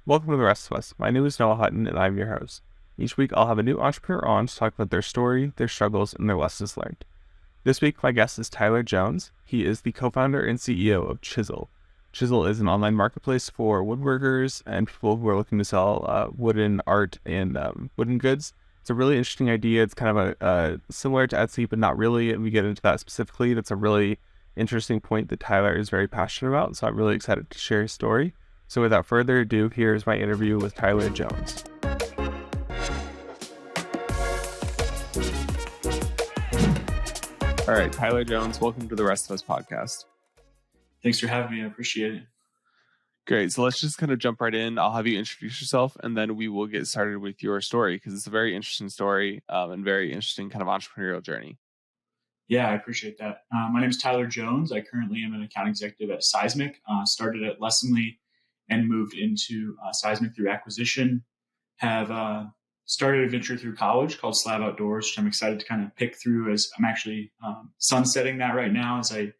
Welcome to the rest of us. My name is Noah Hutton, and I'm your host. Each week, I'll have a new entrepreneur on to talk about their story, their struggles, and their lessons learned. This week, my guest is Tyler Jones. He is the co-founder and CEO of Chizel. Chizel is an online marketplace for woodworkers and people who are looking to sell wooden art and wooden goods. It's a really interesting idea. It's kind of a similar to Etsy, but not really, and we get into that specifically. That's a really interesting point that Tyler is very passionate about, so I'm really excited to share his story. So without further ado, here's my interview with Tyler Jones. All right, Tyler Jones, welcome to the Rest of Us podcast. Thanks for having me. I appreciate it. Great. So let's just kind of jump right in. I'll have you introduce yourself, and then we will get started with your story because it's a very interesting story and very interesting kind of entrepreneurial journey. Yeah, I appreciate that. My name is Tyler Jones. I currently am an account executive at Seismic. Started at Lessonly and moved into Seismic through acquisition. Have started a venture through college called Slab Outdoors, which I'm excited to kind of pick through as I'm actually sunsetting that right now as I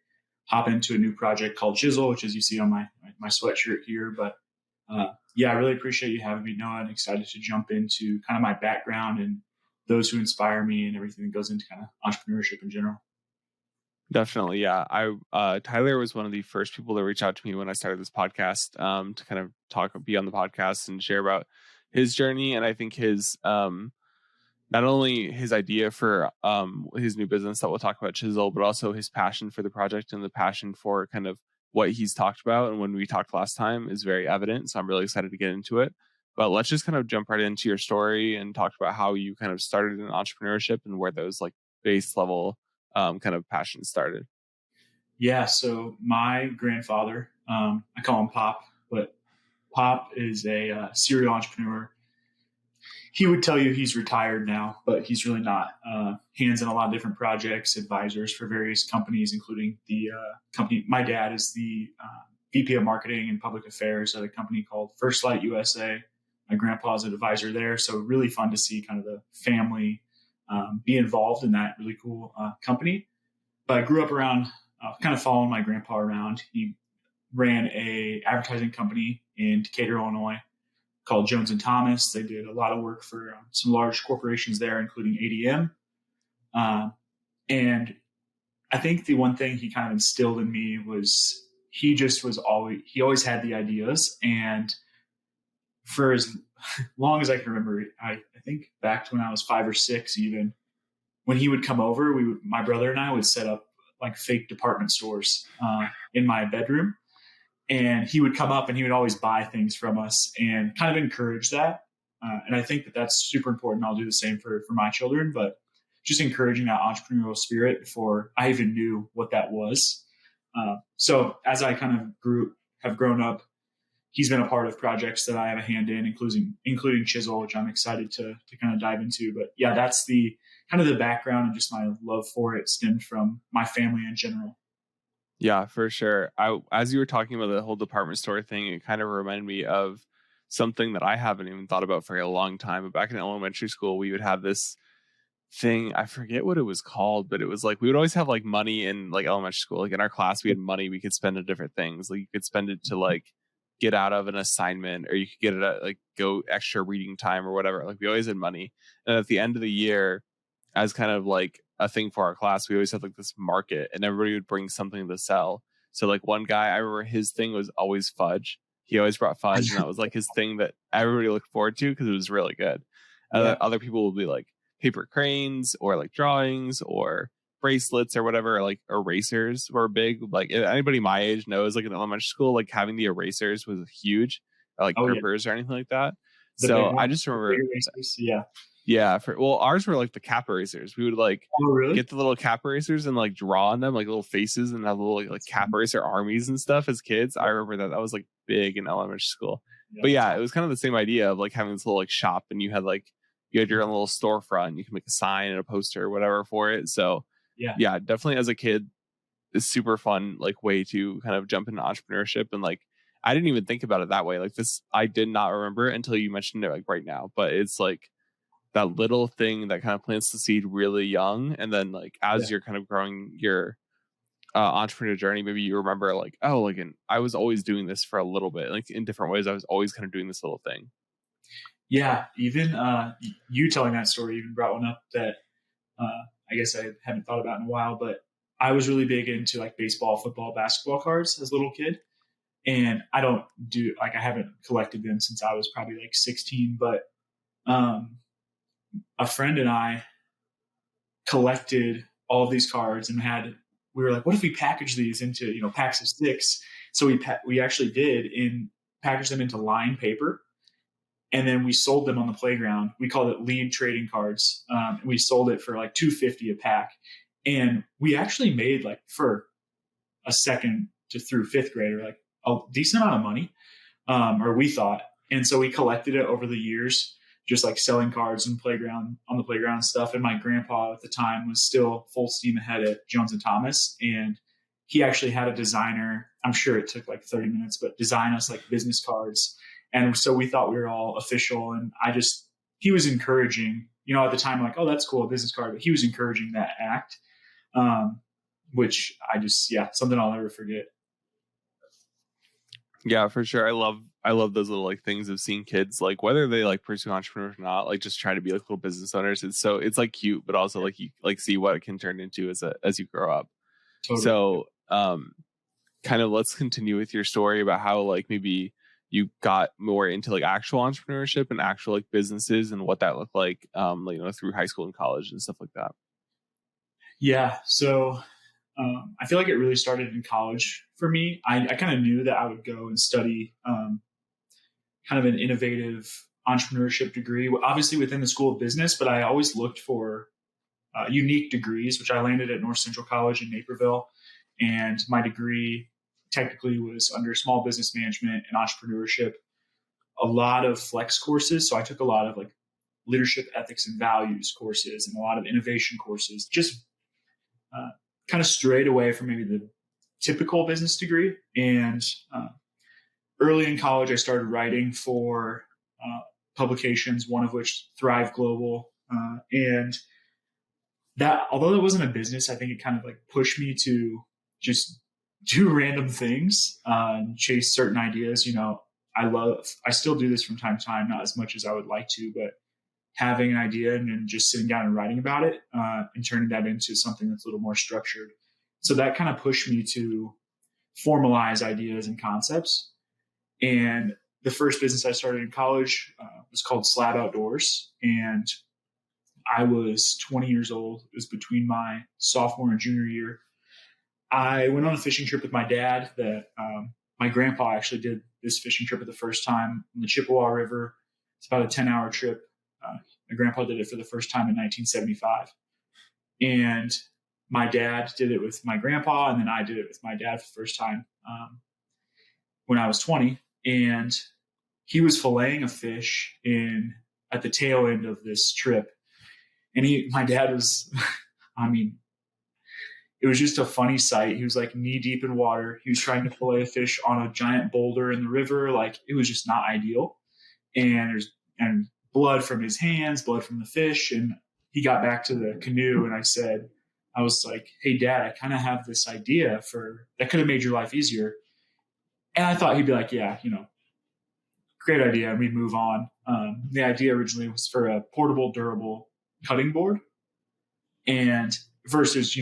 hop into a new project called Chizel, which as you see on my sweatshirt here. But yeah, I really appreciate you having me, Noah, and excited to jump into kind of my background and those who inspire me and everything that goes into kind of entrepreneurship in general. Definitely. Yeah. Tyler was one of the first people to reach out to me when I started this podcast to kind of be on the podcast and share about his journey. And I think his, not only his idea for his new business that we'll talk about, Chizel, but also his passion for the project and the passion for kind of what he's talked about. And when we talked last time is very evident. So I'm really excited to get into it. But let's just kind of jump right into your story and talk about how you kind of started in entrepreneurship and where those like base level kind of passion started. Yeah. So my grandfather, I call him Pop, but Pop is a serial entrepreneur. He would tell you he's retired now, but he's really not. Hands in a lot of different projects, advisors for various companies, including the company. My dad is the VP of marketing and public affairs at a company called First Light USA. My grandpa's an advisor there. So really fun to see kind of the family be involved in that really cool company. But I grew up around kind of following my grandpa around. He ran a advertising company in Decatur, Illinois called Jones and Thomas. They did a lot of work for some large corporations there, including ADM. And I think the one thing he kind of instilled in me was he always had the ideas. And for as long as I can remember, I think back to when I was 5 or 6, even when he would come over, my brother and I would set up like fake department stores in my bedroom, and he would come up and he would always buy things from us and kind of encourage that. And I think that that's super important. I'll do the same for my children, but just encouraging that entrepreneurial spirit before I even knew what that was. So as I kind of have grown up, he's been a part of projects that I have a hand in, including Chizel, which I'm excited to kind of dive into. But yeah, that's the kind of the background, and just my love for it stemmed from my family in general. Yeah, for sure. As you were talking about the whole department store thing, it kind of reminded me of something that I haven't even thought about for a long time. But back in elementary school, we would have this thing. I forget what it was called, but it was like we would always have like money in like elementary school. Like in our class, we had money we could spend on different things. Like you could spend it to like get out of an assignment, or you could get it at like go extra reading time or whatever. Like we always had money. And at the end of the year, as kind of like a thing for our class, we always had like this market and everybody would bring something to sell. So like one guy, I remember his thing was always fudge. He always brought fudge, and that was like his thing that everybody looked forward to because it was really good. Yeah. Other people would be like paper cranes or like drawings or bracelets or whatever, or like erasers were big. Like anybody my age knows, like in elementary school, like having the erasers was huge, or like grippers or anything like that. So I just remember, yeah. Ours were like the cap erasers. We would like get the little cap erasers and like draw on them like little faces and have little like cap eraser armies and stuff as kids. I remember that was like big in elementary school. But yeah, it was kind of the same idea of like having this little like shop, and you had your own little storefront. You can make a sign and a poster or whatever for it. So yeah, definitely as a kid, it's super fun like way to kind of jump into entrepreneurship. And like I didn't even think about it that way. Like this, I did not remember it until you mentioned it like right now. But it's like that little thing that kind of plants the seed really young, and then like as you're kind of growing your entrepreneur journey, maybe you remember like, oh, like, and I was always doing this for a little bit, like in different ways. I was always kind of doing this little thing. Yeah, even you telling that story even brought one up that I guess I haven't thought about in a while, but I was really big into like baseball, football, basketball cards as a little kid. And I don't do like, I haven't collected them since I was probably like 16, but um, a friend and I collected all of these cards and we were like, what if we package these into, packs of six? So we actually did package them into lined paper. And then we sold them on the playground. We called it lead trading cards. And we sold it for like $2.50 a pack. And we actually made like for a second to through fifth grader, like a decent amount of money, or we thought. And so we collected it over the years, just like selling cards and on the playground stuff. And my grandpa at the time was still full steam ahead at Jones and Thomas. And he actually had a designer. I'm sure it took like 30 minutes, but design us like business cards. And so we thought we were all official. And he was encouraging, at the time, like, oh, that's cool, a business card. But he was encouraging that act, which something I'll never forget. Yeah, for sure. I love those little like things of seeing kids, like whether they like pursue entrepreneurs or not, like just try to be like little business owners. It's like cute, but also like you like see what it can turn into as you grow up. Totally. So kind of let's continue with your story about how like maybe you got more into like actual entrepreneurship and actual like businesses and what that looked like, through high school and college and stuff like that. Yeah. So I feel like it really started in college for me. I kind of knew that I would go and study kind of an innovative entrepreneurship degree, obviously within the School of Business, but I always looked for unique degrees, which I landed at North Central College in Naperville. And my degree technically was under small business management and entrepreneurship, a lot of flex courses. So I took a lot of like leadership ethics and values courses and a lot of innovation courses, just kind of strayed away from maybe the typical business degree. And early in college, I started writing for publications, one of which Thrive Global. And that, although it wasn't a business, I think it kind of like pushed me to just do random things, chase certain ideas. I still do this from time to time, not as much as I would like to, but having an idea and then just sitting down and writing about it and turning that into something that's a little more structured. So that kind of pushed me to formalize ideas and concepts. And the first business I started in college was called Slab Outdoors. And I was 20 years old. It was between my sophomore and junior year. I went on a fishing trip with my dad that my grandpa actually did this fishing trip for the first time on the Chippewa River. It's about a 10-hour trip. My grandpa did it for the first time in 1975. And my dad did it with my grandpa, and then I did it with my dad for the first time when I was 20. And he was filleting a fish at the tail end of this trip. And my dad was, it was just a funny sight. He was like knee deep in water. He was trying to fillet a fish on a giant boulder in the river. Like it was just not ideal. And blood from his hands, blood from the fish. And he got back to the canoe and I was like, hey Dad, I kind of have this idea that could have made your life easier. And I thought he'd be like, yeah, great idea. And we'd move on. The idea originally was for a portable, durable cutting board, and versus,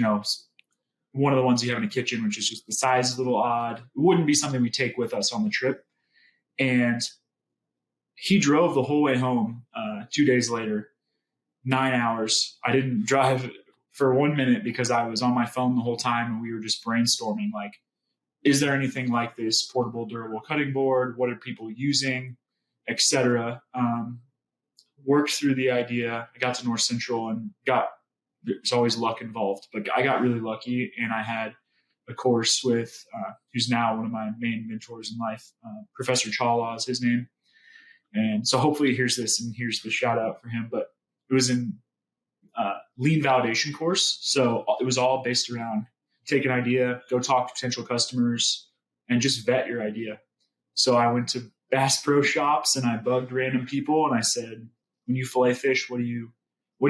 one of the ones you have in a kitchen, which is just the size is a little odd. It wouldn't be something we take with us on the trip. And he drove the whole way home 2 days later, 9 hours. I didn't drive for 1 minute because I was on my phone the whole time and we were just brainstorming, like, is there anything like this portable, durable cutting board? What are people using, etc. Worked through the idea. I got to North Central and there's always luck involved, but I got really lucky and I had a course with who's now one of my main mentors in life. Professor Chawla is his name. And so hopefully he hears this and here's the shout out for him, but it was in lean validation course. So it was all based around take an idea, go talk to potential customers and just vet your idea. So I went to Bass Pro Shops and I bugged random people and I said, when you fillet fish, what do you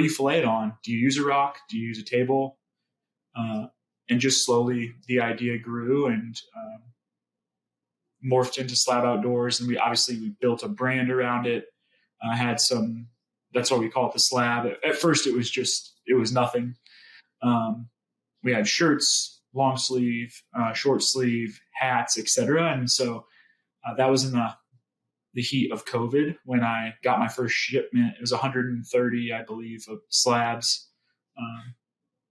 fillet it on? Do you use a rock? Do you use a table? And just slowly the idea grew and morphed into Slab Outdoors. And we built a brand around it. Had some, that's why we call it the Slab. At first it was nothing. We had shirts, long sleeve, short sleeve, hats, etc. And so that was in the heat of COVID when I got my first shipment. It was 130, I believe, of slabs.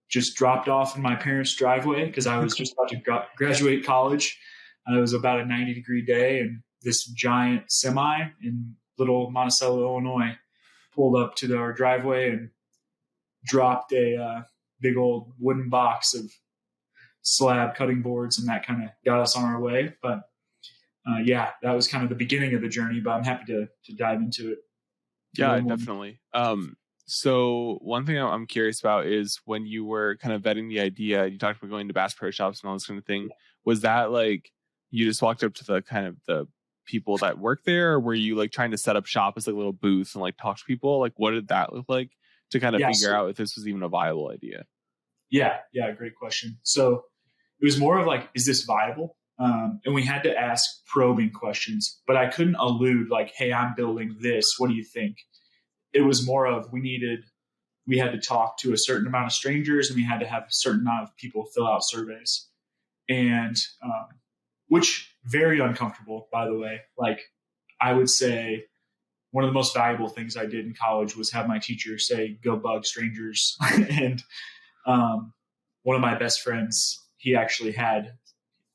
Just dropped off in my parents' driveway because I was just about to graduate college. It was about a 90-degree day, and this giant semi in little Monticello, Illinois, pulled up to our driveway and dropped a big old wooden box of slab cutting boards, and that kind of got us on our way. But that was kind of the beginning of the journey, but I'm happy to dive into it. Yeah, definitely. So one thing I'm curious about is when you were kind of vetting the idea, you talked about going to Bass Pro Shops and all this kind of thing. Was that like you just walked up to the kind of the people that work there, or were you like trying to set up shop as like a little booth and like talk to people? Like, what did that look like to kind of figure out if this was even a viable idea? Yeah, great question. So it was more of like, is this viable? And we had to ask probing questions, but I couldn't allude like, hey, I'm building this. What do you think? It was more of we had to talk to a certain amount of strangers, and we had to have a certain amount of people fill out surveys, and which very uncomfortable, by the way. Like, I would say one of the most valuable things I did in college was have my teacher say, go bug strangers. And one of my best friends, he actually had,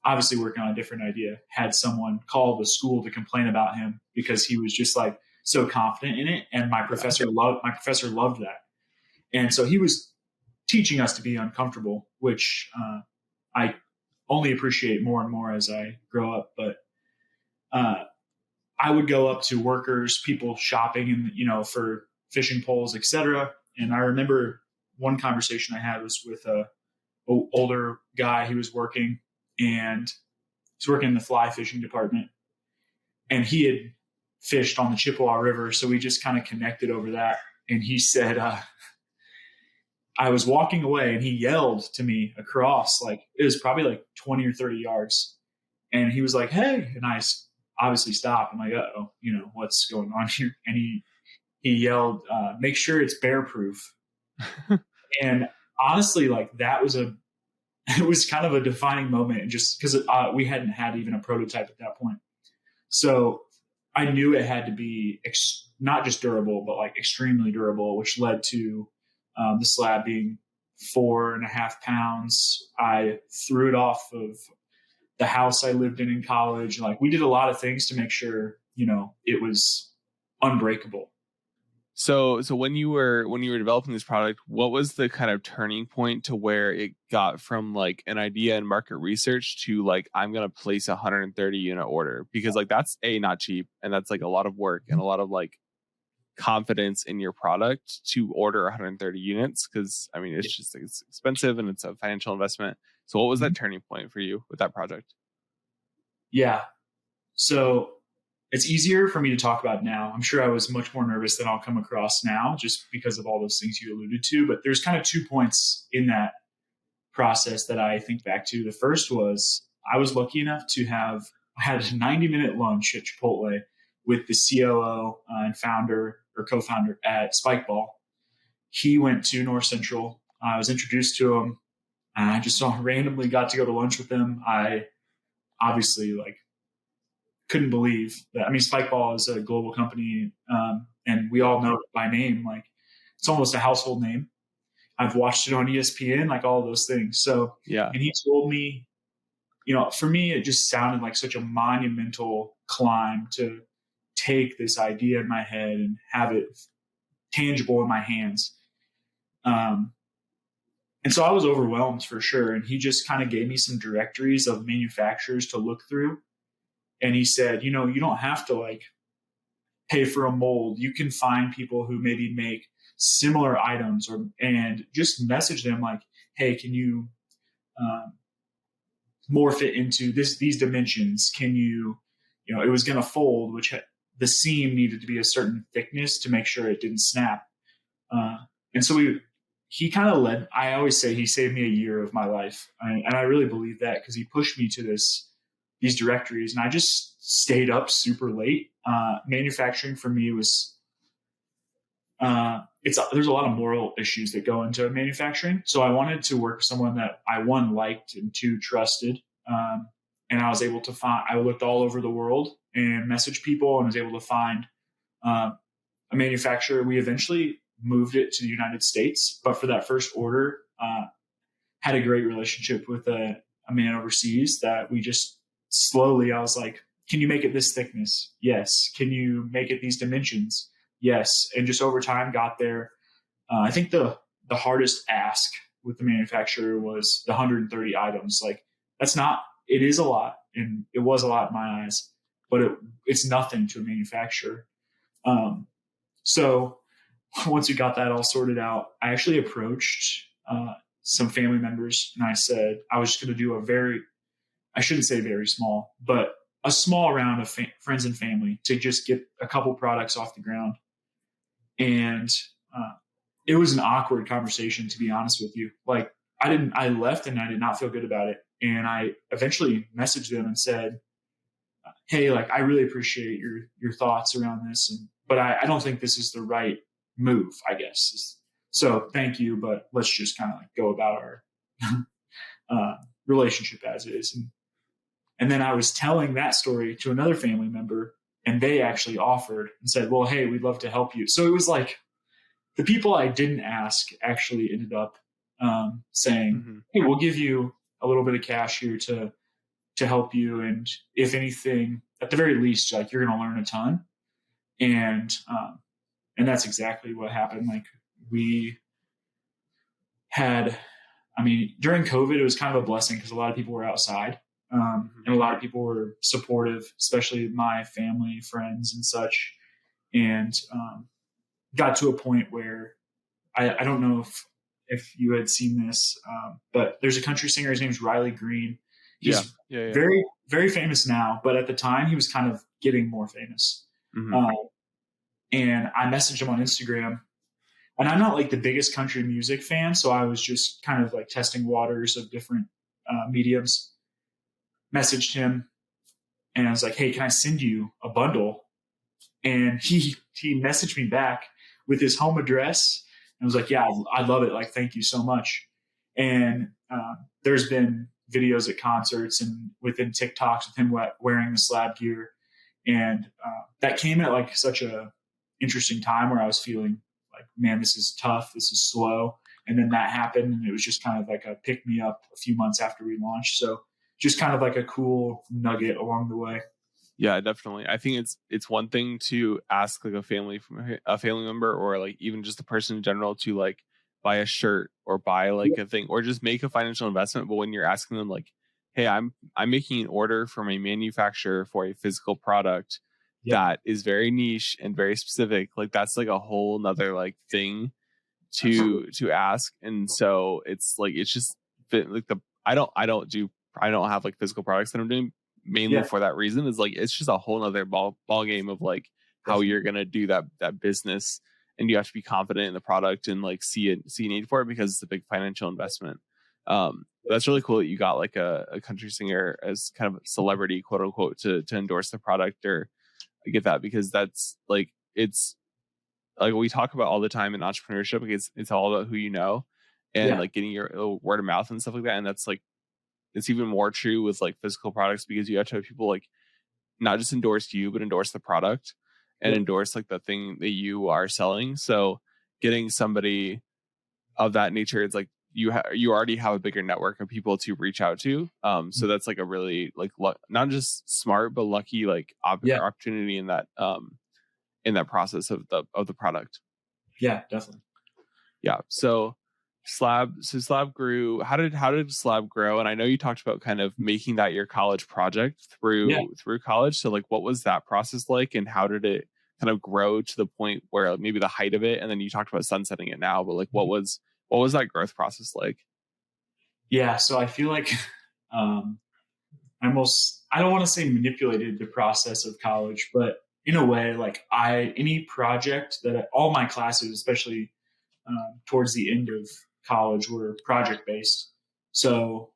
obviously working on a different idea, had someone call the school to complain about him because he was just like so confident in it. And my professor loved that. And so he was teaching us to be uncomfortable, which I only appreciate more and more as I grow up. But I would go up to workers, people shopping and, for fishing poles, etc. And I remember one conversation I had was with a older guy. He was working in the fly fishing department, and he had fished on the Chippewa River. So we just kind of connected over that. And he said, I was walking away and he yelled to me across, like it was probably like 20 or 30 yards. And he was like, hey, and I obviously stopped. I'm like, uh-oh, what's going on here? And he yelled, make sure it's bear proof. And honestly, like it was kind of a defining moment, just because we hadn't had even a prototype at that point. So I knew it had to be not just durable, but like extremely durable, which led to the slab being 4.5 pounds. I threw it off of the house I lived in college. Like, we did a lot of things to make sure, it was unbreakable. So when you were developing this product, what was the kind of turning point to where it got from like an idea and market research to like, I'm going to place a 130 unit order? Because like that's not cheap, and that's like a lot of work and a lot of like confidence in your product to order 130 units. Because I mean, it's expensive and it's a financial investment. So what was that turning point for you with that project? Yeah. So it's easier for me to talk about now. I'm sure I was much more nervous than I'll come across now, just because of all those things you alluded to. But there's kind of 2 points in that process that I think back to. The first was I was lucky enough to I had a 90-minute lunch at Chipotle with the COO and founder or co-founder at Spikeball. He went to North Central. I was introduced to him. I just randomly got to go to lunch with him. I obviously couldn't believe that. I mean, Spikeball is a global company, and we all know it by name. Like, it's almost a household name. I've watched it on ESPN, like all of those things. So, yeah. And he told me, for me, it just sounded like such a monumental climb to take this idea in my head and have it tangible in my hands. And so I was overwhelmed for sure. And he just kind of gave me some directories of manufacturers to look through. And he said, you don't have to pay for a mold. You can find people who maybe make similar items, and just message them like, hey, can you morph it into these dimensions? Can you, it was going to fold, which the seam needed to be a certain thickness to make sure it didn't snap. And so he kind of led, I always say he saved me a year of my life. And I really believe that because he pushed me to these directories, and I just stayed up super late. Manufacturing for me was, there's a lot of moral issues that go into manufacturing. So I wanted to work with someone that I, one, liked, and two, trusted. And I was able to I looked all over the world and messaged people, and was able to find a manufacturer. We eventually moved it to the United States, but for that first order, had a great relationship with a man overseas that we just slowly, I was like, can you make it this thickness? Yes. Can you make it these dimensions? Yes. And just over time got there. I think the hardest ask with the manufacturer was the 130 items. Like, it is a lot, and it was a lot in my eyes, but it's nothing to a manufacturer. So once we got that all sorted out, I actually approached some family members, and I said I was just going to do I shouldn't say very small, but a small round of friends and family to just get a couple products off the ground. And it was an awkward conversation, to be honest with you. Like, I left and I did not feel good about it. And I eventually messaged them and said, hey, like, I really appreciate your thoughts around this, but I don't think this is the right move, I guess. So thank you, but let's just kind of like go about our relationship as is. And then I was telling that story to another family member, and they actually offered and said, well, hey, we'd love to help you. So it was like the people I didn't ask actually ended up saying, hey, we'll give you a little bit of cash here to help you. And if anything, at the very least, like, you're going to learn a ton. And that's exactly what happened. Like, we had, during COVID, it was kind of a blessing because a lot of people were outside. And a lot of people were supportive, especially my family, friends, and such. And got to a point where I don't know if you had seen this, but there's a country singer. His name's Riley Green. He's very, very famous now, but at the time he was kind of getting more famous. And I messaged him on Instagram, and I'm not like the biggest country music fan, so I was just kind of like testing waters of different mediums. Messaged him, and I was like, hey, can I send you a bundle? And he messaged me back with his home address, and was like, yeah, I love it. Like, thank you so much. And there's been videos at concerts and within TikToks with him wearing the slab gear. And that came at like such a interesting time where I was feeling like, man, this is tough. This is slow. And then that happened, and it was just kind of like a pick me up a few months after we launched. So just kind of like a cool nugget along the way. Yeah, definitely. I think it's one thing to ask like a family member, or like even just a person in general, to like buy a shirt or buy like a thing, or just make a financial investment. But when you're asking them like, hey, I'm making an order from a manufacturer for a physical product that is very niche and very specific, like that's like a whole nother like thing to ask. And so it's like, it's just like I don't have like physical products that I'm doing mainly for that reason. Is like, it's just a whole nother ball game of like how you're gonna do that business, and you have to be confident in the product and like see need for it, because it's a big financial investment. That's really cool that you got like a country singer as kind of a celebrity, quote unquote, to endorse the product. Or I get that, because that's like, it's like we talk about all the time in entrepreneurship. Like it's all about who you know, and like getting your word of mouth and stuff like that. And that's like, it's even more true with like physical products, because you have to have people like not just endorse you, but endorse the product and endorse like the thing that you are selling. So getting somebody of that nature, it's like you already have a bigger network of people to reach out to. So that's like a really like not just smart, but lucky like opportunity in that process of the product. Yeah, definitely. Yeah. So Slab grew. How did Slab grow? And I know you talked about kind of making that your college project through college. So like, what was that process like, and how did it kind of grow to the point where maybe the height of it? And then you talked about sunsetting it now, but like, what was that growth process like? Yeah. So I feel like I don't want to say manipulated the process of college, but in a way, like any project that all my classes, especially towards the end of college were project based. So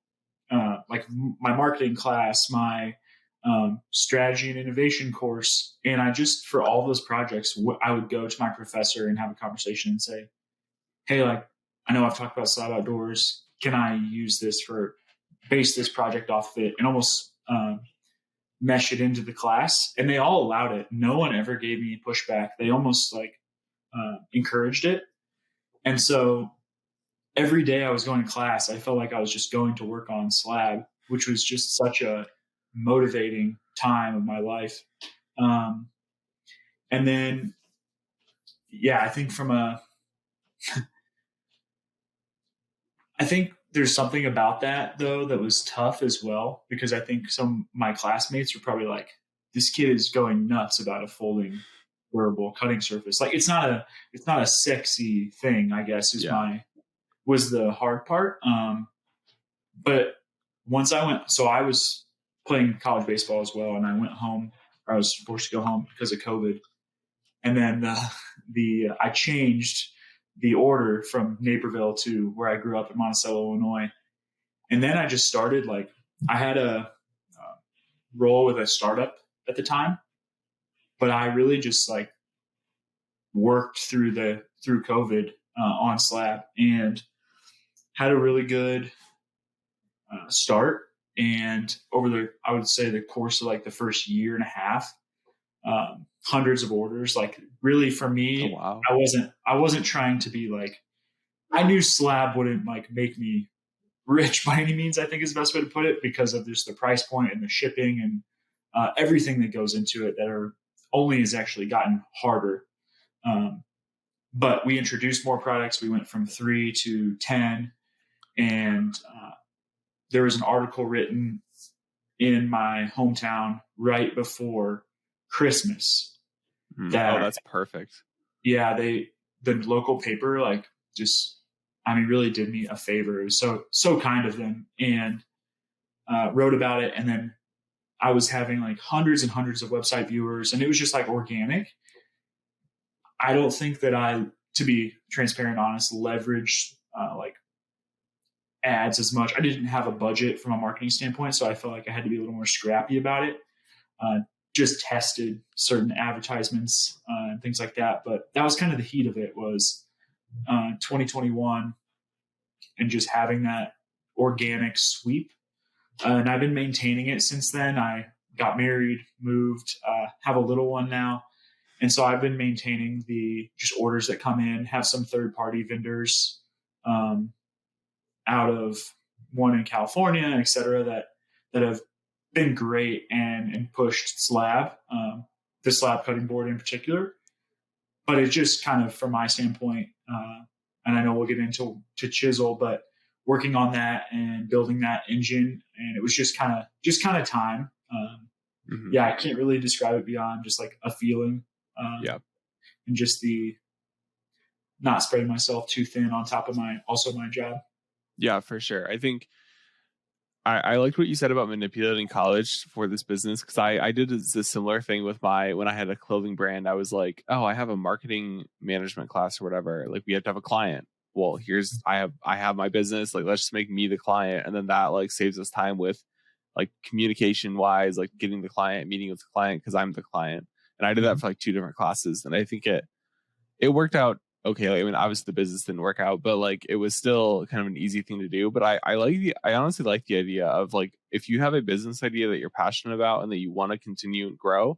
like my marketing class, my strategy and innovation course, and I just, for all those projects, I would go to my professor and have a conversation and say, hey, like, I know I've talked about Slab Outdoors. Can I use this base this project off of it, and almost mesh it into the class? And they all allowed it. No one ever gave me pushback. They almost like encouraged it. And so every day I was going to class, I felt like I was just going to work on Slab, which was just such a motivating time of my life. And then, yeah, I think I think there's something about that though that was tough as well, because I think some my classmates were probably like, this kid is going nuts about a folding wearable cutting surface. Like it's not a sexy thing, I guess, was the hard part. But once I was playing college baseball as well, and I went home, or I was forced to go home because of COVID. And then I changed the order from Naperville to where I grew up in Monticello, Illinois. And then I just started, like, I had a role with a startup at the time, but I really just like worked through COVID on Slab, and had a really good start. And over I would say the course of like the first year and a half, hundreds of orders. Like really for me, oh, wow. I wasn't trying to be like, I knew Slab wouldn't like make me rich by any means, I think is the best way to put it, because of just the price point and the shipping and everything that goes into it that only has actually gotten harder. But we introduced more products. We went from 3 to 10, and there was an article written in my hometown right before Christmas. That's perfect. Yeah, the local paper really did me a favor. It was so kind of them, and wrote about it. And then I was having like hundreds and hundreds of website viewers, and it was just like organic. I don't think that to be transparent, honest, leveraged like ads as much. I didn't have a budget from a marketing standpoint, so I felt like I had to be a little more scrappy about it. Just tested certain advertisements and things like that. But that was kind of the heat of it, was 2021, and just having that organic sweep. And I've been maintaining it since then. I got married, moved, have a little one now. And so I've been maintaining the just orders that come in, have some third-party vendors out of one in California, et cetera, that have been great and pushed Slab, the Slab cutting board in particular. But it just kind of, from my standpoint, and I know we'll get into Chizel, but working on that and building that engine, and it was just kind of time. Yeah, I can't really describe it beyond just like a feeling. And just the not spreading myself too thin on top of my job. Yeah, for sure. I think I liked what you said about manipulating college for this business, because I did a similar thing with when I had a clothing brand. I was like, oh, I have a marketing management class or whatever. Like, we have to have a client. Well, I have my business. Like, let's just make me the client, and then that like saves us time with like communication wise, like getting the client, meeting with the client, because I'm the client. And I did that for like 2 different classes, and I think it worked out okay. Like, I mean, obviously the business didn't work out, but like it was still kind of an easy thing to do. But I honestly like the idea of like, if you have a business idea that you're passionate about and that you want to continue and grow,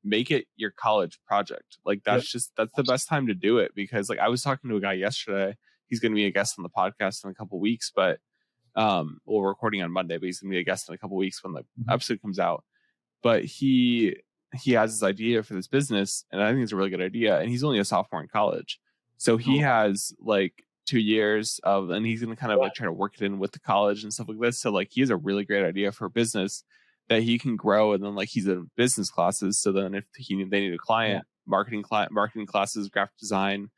make it your college project. Like that's the best time to do it, because like I was talking to a guy yesterday. He's going to be a guest on the podcast in a couple of weeks, but we're recording on Monday, but he's going to be a guest in a couple of weeks when the episode comes out. But he has this idea for this business, and I think it's a really good idea. And he's only a sophomore in college. So he has like 2 years and he's going to kind of like try to work it in with the college and stuff like this. So like he has a really great idea for a business that he can grow. And then like he's in business classes. So then if they need a client, marketing classes, graphic design.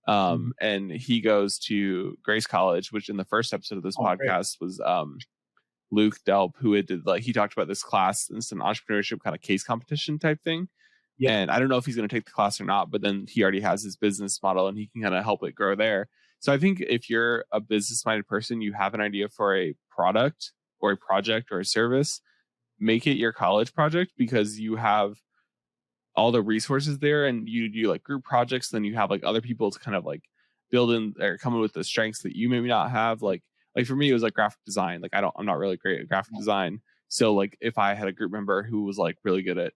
And he goes to Grace College, which in the first episode of this podcast was Luke Delp, who he talked about this class. It's an entrepreneurship kind of case competition type thing, Yep. And I don't know if he's going to take the class or not, but then he already has his business model and he can kind of help it grow there. So I think if you're a business minded person, you have an idea for a product or a project or a service, make it your college project, because you have all the resources there, and you do like group projects. Then you have like other people to kind of like build in or come in with the strengths that you maybe not have. Like for me, it was like graphic design. Like I'm not really great at graphic design. So like if I had a group member who was like really good at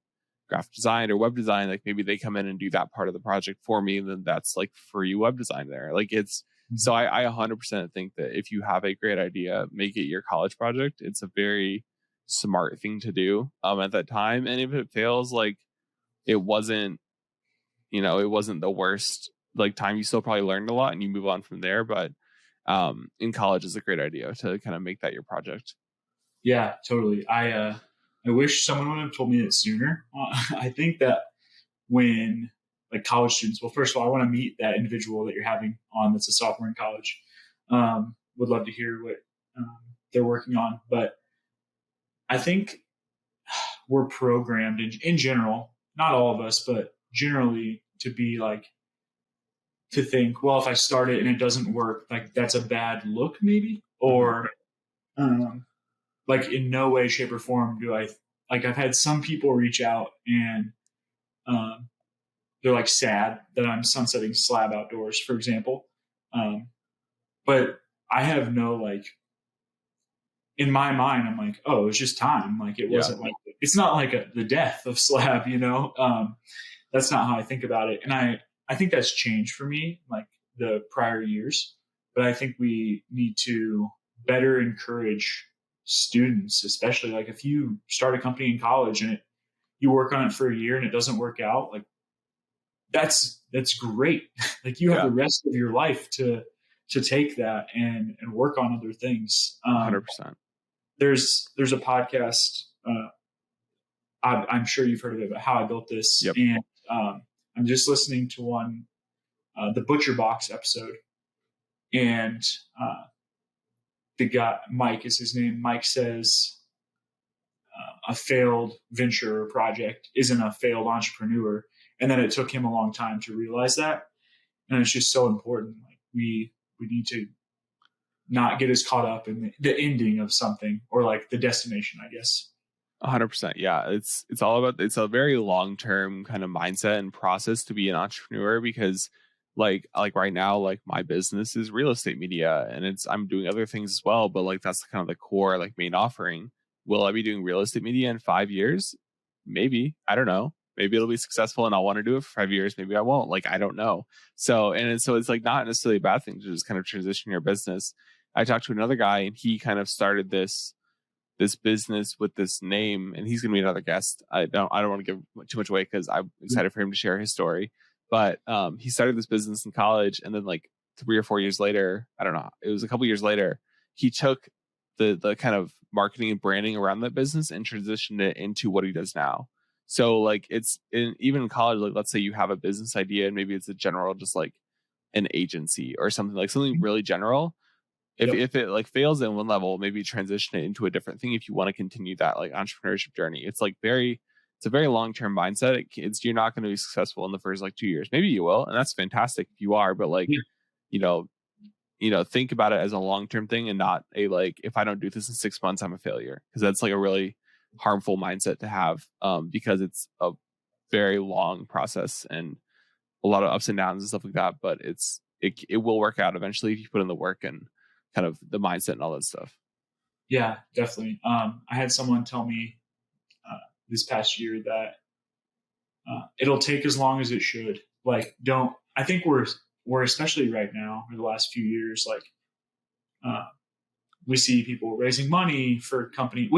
graphic design or web design, like maybe they come in and do that part of the project for me, and then that's like free web design there. Like it's, so I 100% think that if you have a great idea, make it your college project. It's a very smart thing to do at that time. And if it fails, like it wasn't, it wasn't the worst like time. You still probably learned a lot and you move on from there. But in college is a great idea to kind of make that your project. Yeah, totally. I wish someone would have told me that sooner. I think that when like college students, well, first of all, I want to meet that individual that you're having on that's a sophomore in college. Would love to hear what they're working on, but I think we're programmed in general, not all of us, but generally to be like, to think, well, if I start it and it doesn't work, like that's a bad look maybe, or like in no way, shape or form do I, like I've had some people reach out and they're like sad that I'm sunsetting Slab Outdoors, for example. But I have no, like, in my mind, I'm like, oh, it's just time. Like it wasn't like, it's not like the death of Slab, that's not how I think about it. And I think that's changed for me, like the prior years, but I think we need to better encourage students, especially like if you start a company in college and you work on it for a year and it doesn't work out, like that's great. Like you have the rest of your life to take that and work on other things. 100%. There's a podcast, I'm sure you've heard of it, but How I Built This. Yep. And I'm just listening to one, the Butcher Box episode, and the guy, Mike is his name. Mike says a failed venture or project isn't a failed entrepreneur, and then it took him a long time to realize that. And it's just so important. Like we need to not get as caught up in the ending of something, or like the destination, I guess. 100%. Yeah. It's all about, it's a very long-term kind of mindset and process to be an entrepreneur, because like right now, like my business is real estate media, and I'm doing other things as well, but like that's kind of the core, like main offering. Will I be doing real estate media in 5 years? Maybe. I don't know. Maybe it'll be successful and I'll want to do it for 5 years. Maybe I won't. Like, I don't know. So it's like not necessarily a bad thing to just kind of transition your business. I talked to another guy and he kind of started this business with this name, and he's going to be another guest. I don't want to give too much away because I'm excited for him to share his story. But he started this business in college, and then like 3 or 4 years later, I don't know, it was a couple years later, he took the kind of marketing and branding around that business and transitioned it into what he does now. So like even in college, like let's say you have a business idea and maybe it's a general, just like an agency or something, like something really general. If it like fails at one level, maybe transition it into a different thing if you want to continue that like entrepreneurship journey. It's a very long-term mindset. You're not going to be successful in the first like 2 years. Maybe you will, and that's fantastic if you are, but like, think about it as a long-term thing and not a like, if I don't do this in 6 months, I'm a failure. Because that's like a really harmful mindset to have, because it's a very long process and a lot of ups and downs and stuff like that. But it will work out eventually if you put in the work and kind of the mindset and all that stuff. Yeah, definitely. I had someone tell me this past year that it'll take as long as it should. Like, I think we're especially right now in the last few years, like we see people raising money for company,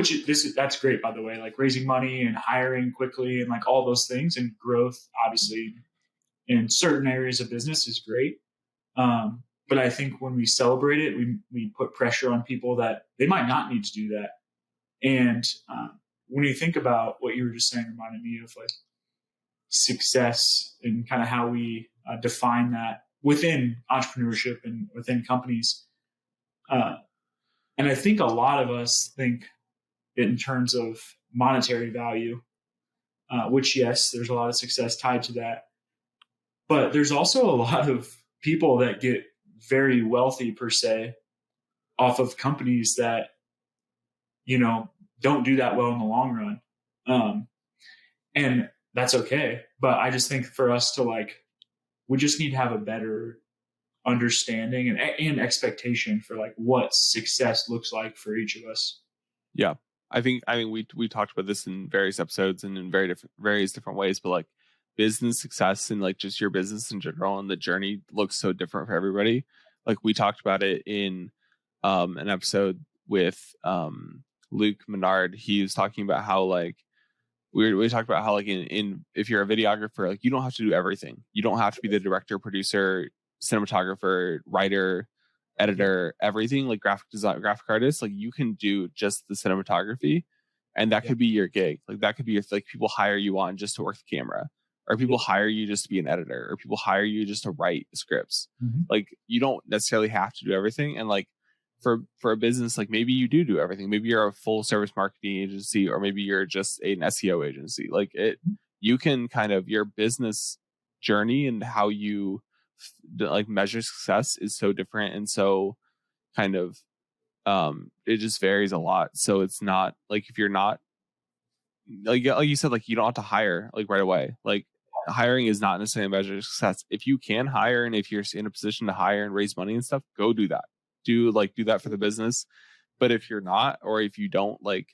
that's great, by the way, like raising money and hiring quickly and like all those things, and growth obviously in certain areas of business is great. But I think when we celebrate it, we put pressure on people that they might not need to do that. And when you think about what you were just saying, reminded me of like success and kind of how we define that within entrepreneurship and within companies. And I think a lot of us think in terms of monetary value. which, yes, there's a lot of success tied to that. But there's also a lot of people that get very wealthy, per se, off of companies that, don't do that well in the long run. And that's okay. But I just think for us to we just need to have a better understanding and expectation for what success looks like for each of us. Yeah. I mean we talked about this in various episodes and in various different ways, but like business success and like just your business in general and the journey looks so different for everybody. Like we talked about it in an episode with Luke Menard. He was talking about how like we talked about how like in if you're a videographer, like you don't have to do everything. You don't have to be the director, producer, cinematographer, writer, editor, everything, like graphic design, graphic artist. Like you can do just the cinematography, and that could be your gig. Like that could be if like people hire you on just to work the camera, or people hire you just to be an editor, or people hire you just to write scripts. Like you don't necessarily have to do everything. And like for a business, like maybe you do everything. Maybe you're a full service marketing agency, or maybe you're just an SEO agency. Like you can kind of your business journey and how you like measure success is so different, and so kind of it just varies a lot. So it's not like if you're not like you said, like you don't have to hire like right away. Like hiring is not necessarily a measure of success. If you can hire and if you're in a position to hire and raise money and stuff, go do that. Do that for the business. But if you're not, or if you don't if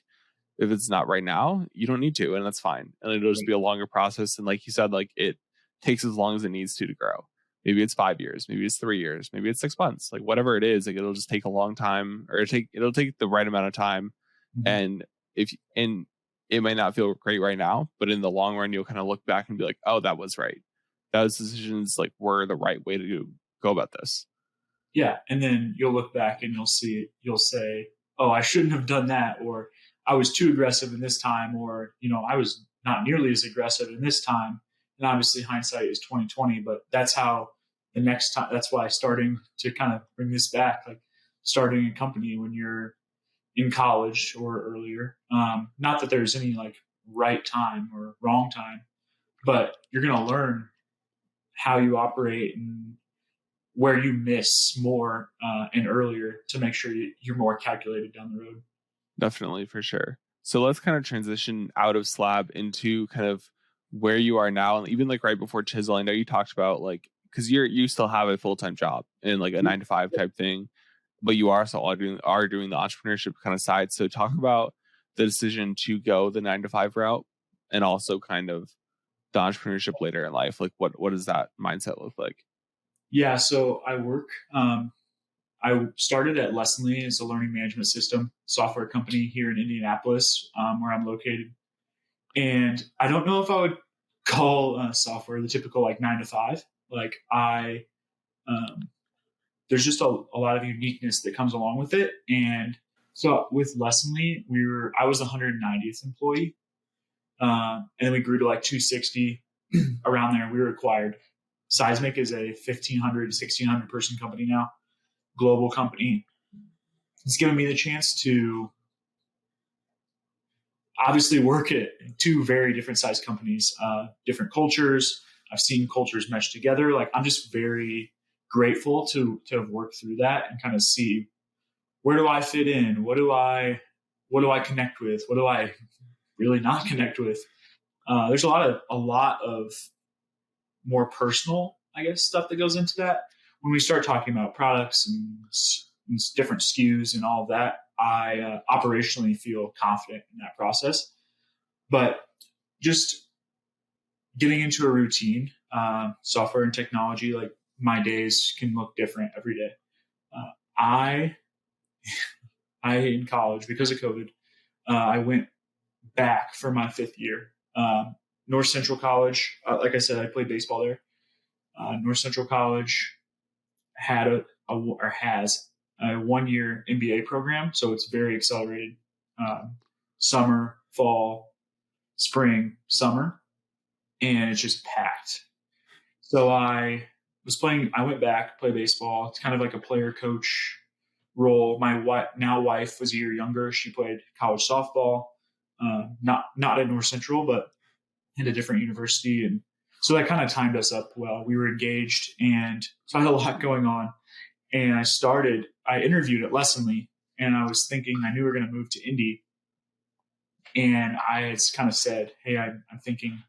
it's not right now, you don't need to, and that's fine. And it'll just be a longer process. And like you said, like it takes as long as it needs to grow. Maybe it's 5 years, maybe it's 3 years, maybe it's 6 months, like whatever it is, like it'll just take a long time, or it'll take the right amount of time. And and it might not feel great right now, but in the long run, you'll kind of look back and be like, oh, that was right. Those decisions like were the right way to go about this. Yeah. And then you'll look back and you'll say, oh, I shouldn't have done that, or I was too aggressive in this time, or, I was not nearly as aggressive in this time. And obviously hindsight is 2020, but that's how the next time, that's why starting to kind of bring this back, like starting a company when you're in college or earlier. Not that there's any right time or wrong time, but you're going to learn how you operate and where you miss more and earlier to make sure you're more calculated down the road. Definitely, for sure. So let's kind of transition out of Slab into kind of where you are now, and even like right before Chizel. I know you talked about because you still have a full-time job in like a 9-to-5 type thing, but you are also are doing the entrepreneurship kind of side. So talk about the decision to go the 9-to-5 route, and also kind of the entrepreneurship later in life. Like what does that mindset look like? Yeah, so I work. I started at Lessonly as a learning management system software company here in Indianapolis, where I'm located. And I don't know if I would call software the typical 9-to-5. There's just a lot of uniqueness that comes along with it. And so with Lessonly, I was the 190th employee, and then we grew to 260 around there. We were acquired. Seismic is a 1,500 to 1,600 person company now, global company. It's given me the chance to obviously work at two very different sized companies, different cultures. I've seen cultures mesh together. I'm just very grateful to have worked through that and kind of see, where do I fit in? What do I connect with? What do I really not connect with? There's a lot of more personal, I guess, stuff that goes into that. When we start talking about products and different SKUs and all of that, I operationally feel confident in that process. But just getting into a routine, software and technology, my days can look different every day. I in college, because of COVID, I went back for my 5th year. North Central College, like I said, I played baseball there. North Central College has a 1-year MBA program, so it's very accelerated. Summer, fall, spring, summer, and it's just packed. So I went back to play baseball. It's kind of like a player coach role. My wife was a year younger. She played college softball, not at North Central, but at a different university. And so that kind of timed us up well. We were engaged, and so I had a lot going on. And I interviewed at Lessonly, and I was thinking, I knew we were going to move to Indy. And I had kind of said, hey, I'm thinking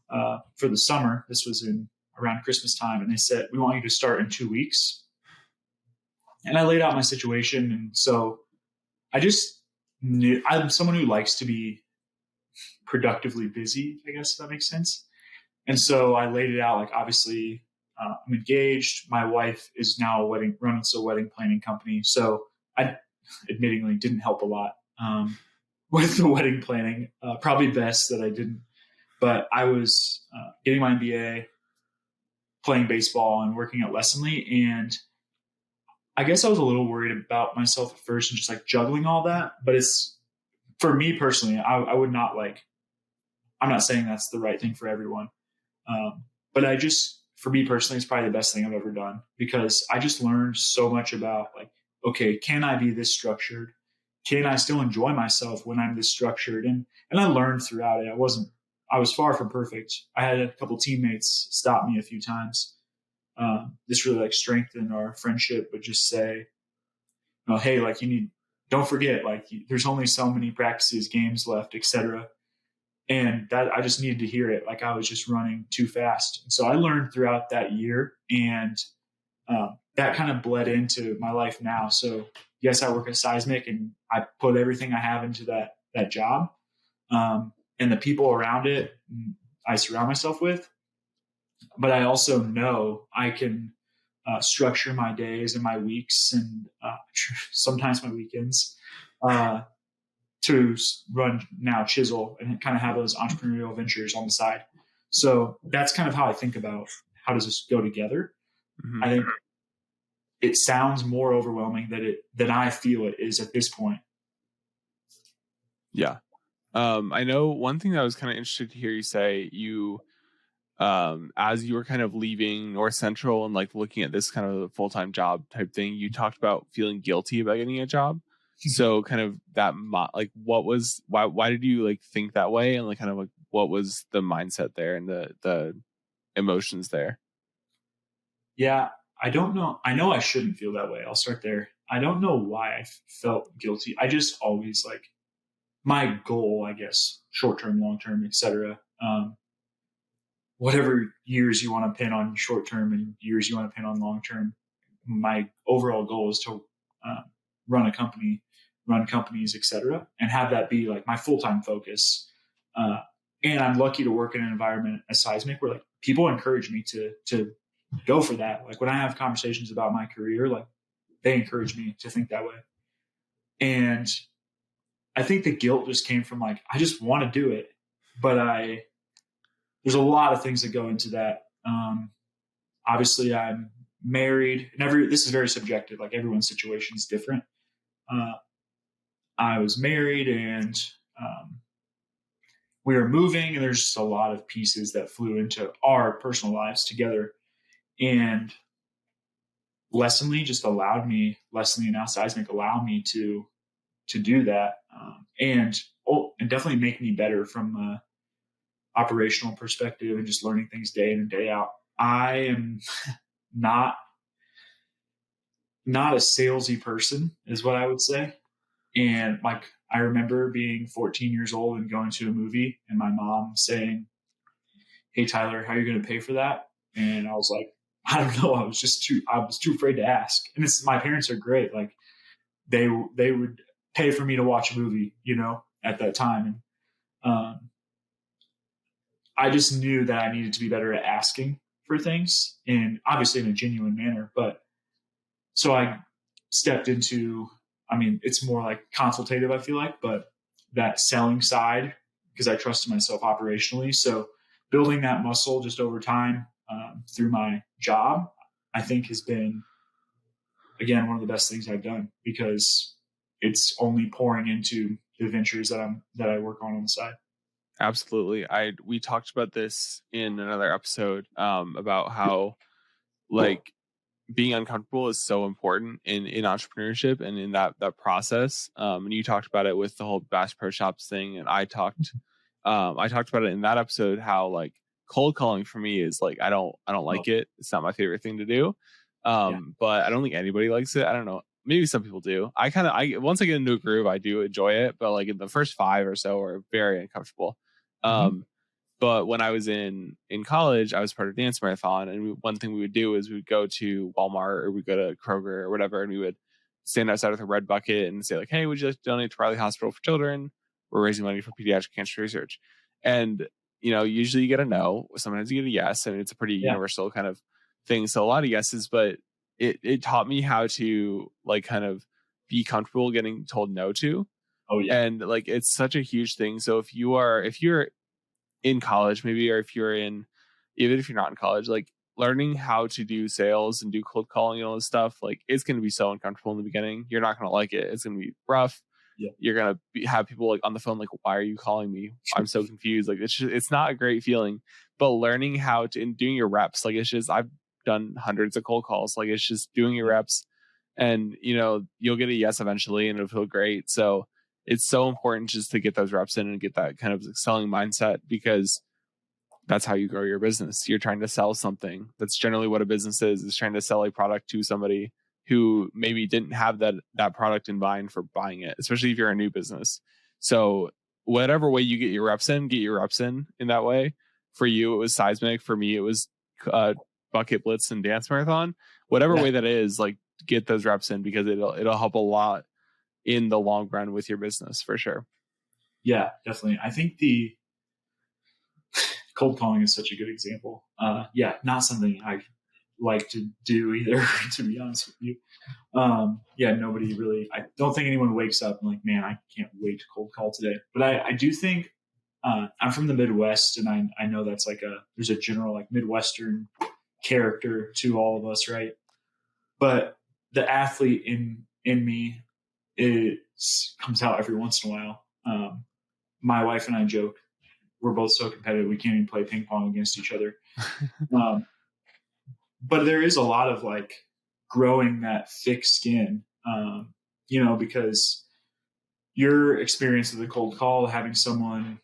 for the summer. This was around Christmas time. And they said, we want you to start in 2 weeks. And I laid out my situation. And so I just knew I'm someone who likes to be productively busy, I guess, if that makes sense. And so I laid it out, like, obviously I'm engaged. My wife is now runs a wedding planning company. So I admittingly didn't help a lot with the wedding planning. Probably best that I didn't. But I was getting my MBA, playing baseball, and working at Lessonly. And I guess I was a little worried about myself at first and just like juggling all that. But it's, for me personally, I would not I'm not saying that's the right thing for everyone. But for me personally, it's probably the best thing I've ever done, because I just learned so much about, like, okay, can I be this structured? Can I still enjoy myself when I'm this structured? And I learned throughout it. I was far from perfect. I had a couple teammates stop me a few times. This really like strengthened our friendship, but just say, hey, like, don't forget, like, there's only so many practices, games left, etc. And that I just needed to hear it. Like, I was just running too fast. And so I learned throughout that year, and that kind of bled into my life now. So yes, I work at Seismic, and I put everything I have into that job. And the people around it I surround myself with. But I also know I can structure my days and my weeks, and sometimes my weekends, to run now Chizel and kind of have those entrepreneurial ventures on the side. So that's kind of how I think about how does this go together. Mm-hmm. I think it sounds more overwhelming than I feel it is at this point. Yeah. I know one thing that I was kind of interested to hear you say, as you were kind of leaving North Central and like looking at this kind of full-time job type thing, you talked about feeling guilty about getting a job. So kind of that, like, why did you like think that way? And like, kind of like, what was the mindset there and the emotions there? Yeah, I don't know. I know I shouldn't feel that way. I'll start there. I don't know why I felt guilty. I just always, like, my goal, I guess, short-term, long-term, etc. Whatever years you want to pin on short-term and years you want to pin on long-term, my overall goal is to run a company, run companies, etc., and have that be like my full-time focus. And I'm lucky to work in an environment as Seismic where, like, people encourage me to go for that. Like, when I have conversations about my career, like, they encourage me to think that way. And I think the guilt just came from, like, I just want to do it, but there's a lot of things that go into that. Obviously I'm married, and this is very subjective. Like, everyone's situation is different. I was married, and we were moving, and there's just a lot of pieces that flew into our personal lives together. And Lessonly and now Seismic allow me to do that, and definitely make me better from a operational perspective and just learning things day in and day out. I am not a salesy person, is what I would say. And, like, I remember being 14 years old and going to a movie, and my mom saying, "Hey, Tyler, how are you going to pay for that?" And I was like, I don't know. I was too afraid to ask. And my parents are great. Like, they would pay for me to watch a movie, at that time. And I just knew that I needed to be better at asking for things, and obviously in a genuine manner. But so I stepped into, it's more like consultative, I feel like, but that selling side, because I trusted myself operationally. So building that muscle just over time through my job, I think has been, again, one of the best things I've done, because it's only pouring into the ventures that I work on the side. Absolutely. We talked about this in another episode about how, like, being uncomfortable is so important in entrepreneurship and in that process. And you talked about it with the whole Bass Pro Shops thing, and I talked I talked about it in that episode, how like cold calling for me is like, I don't Oh, like it. It's not my favorite thing to do. yeah. But I don't think anybody likes it. I don't know. Maybe some people do. I once I get into a groove, I do enjoy it. But like in the first 5 or so are very uncomfortable. Hmm. Um, but when I was in college, I was part of dance marathon, and one thing we would do is we would go to Walmart or we'd go to Kroger or whatever, and we would stand outside with a red bucket and say like, "Hey, would you like to donate to Riley Hospital for Children? We're raising money for pediatric cancer research." And usually you get a no. Sometimes you get a yes, and it's a pretty Yeah. universal kind of thing. So a lot of yeses, but it taught me how to like kind of be comfortable getting told no to, Oh yeah. and like it's such a huge thing. So if you're in college maybe, or if you're in, even if you're not in college, like learning how to do sales and do cold calling and all this stuff, like it's going to be so uncomfortable in the beginning. You're not going to like it. It's going to be rough. Yeah. You're going to have people like on the phone like, why are you calling me? I'm so confused. Like it's not a great feeling. But learning how to, and doing your reps, like it's just, I've done hundreds of cold calls. Like it's just doing your Yeah. reps, and you'll get a yes eventually and it'll feel great. So it's so important just to get those reps in and get that kind of selling mindset, because that's how you grow your business. You're trying to sell something. That's generally what a business is trying to sell a product to somebody who maybe didn't have that product in mind for buying it, especially if you're a new business. So whatever way you get your reps in, in that way. For you, it was Seismic. For me, it was Bucket Blitz and Dance Marathon. Whatever Yeah. way that is, like get those reps in, because it'll help a lot in the long run with your business for sure. Yeah, definitely. I think the cold calling is such a good example. Yeah, not something I like to do either, to be honest with you. Yeah, nobody really, I don't think anyone wakes up and like, man, I can't wait to cold call today. But I do think, I'm from the Midwest, and I know that's like there's a general like Midwestern character to all of us, right? But the athlete in me comes out every once in a while. My wife and I joke, we're both so competitive we can't even play ping pong against each other. Um, but there is a lot of like growing that thick skin, because your experience with a cold call, having someone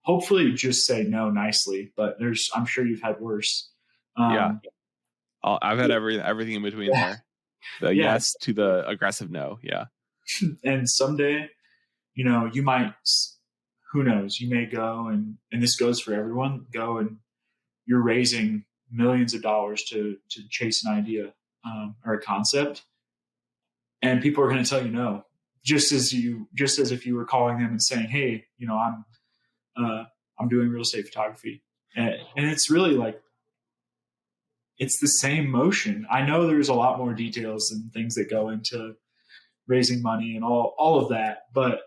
hopefully just say no nicely, but I'm sure you've had worse. Yeah. Um, I've had everything in between yeah, there. The yeah. yes to the aggressive no. Yeah. And someday, you might, who knows, you may go and this goes for everyone, go and you're raising millions of dollars to chase an idea, or a concept, and people are going to tell you no, just as if you were calling them and saying, hey, I'm doing real estate photography, and it's really like it's the same motion. I know there's a lot more details and things that go into raising money and all of that, but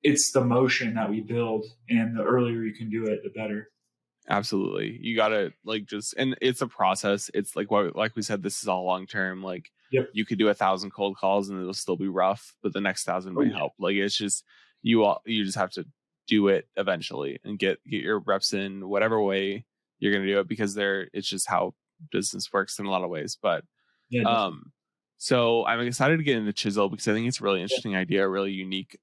it's the motion that we build, and the earlier you can do it, the better. Absolutely. You gotta like and it's a process. It's like like we said, this is all long term. Like Yep. you could do 1,000 cold calls and it'll still be rough, but the next 1,000 Oh, might yeah. help. Like it's just you just have to do it eventually and get your reps in whatever way you're gonna do it, because it's just how business works in a lot of ways. But Yeah, definitely. so I'm excited to get into Chizel, because I think it's a really interesting idea, a really unique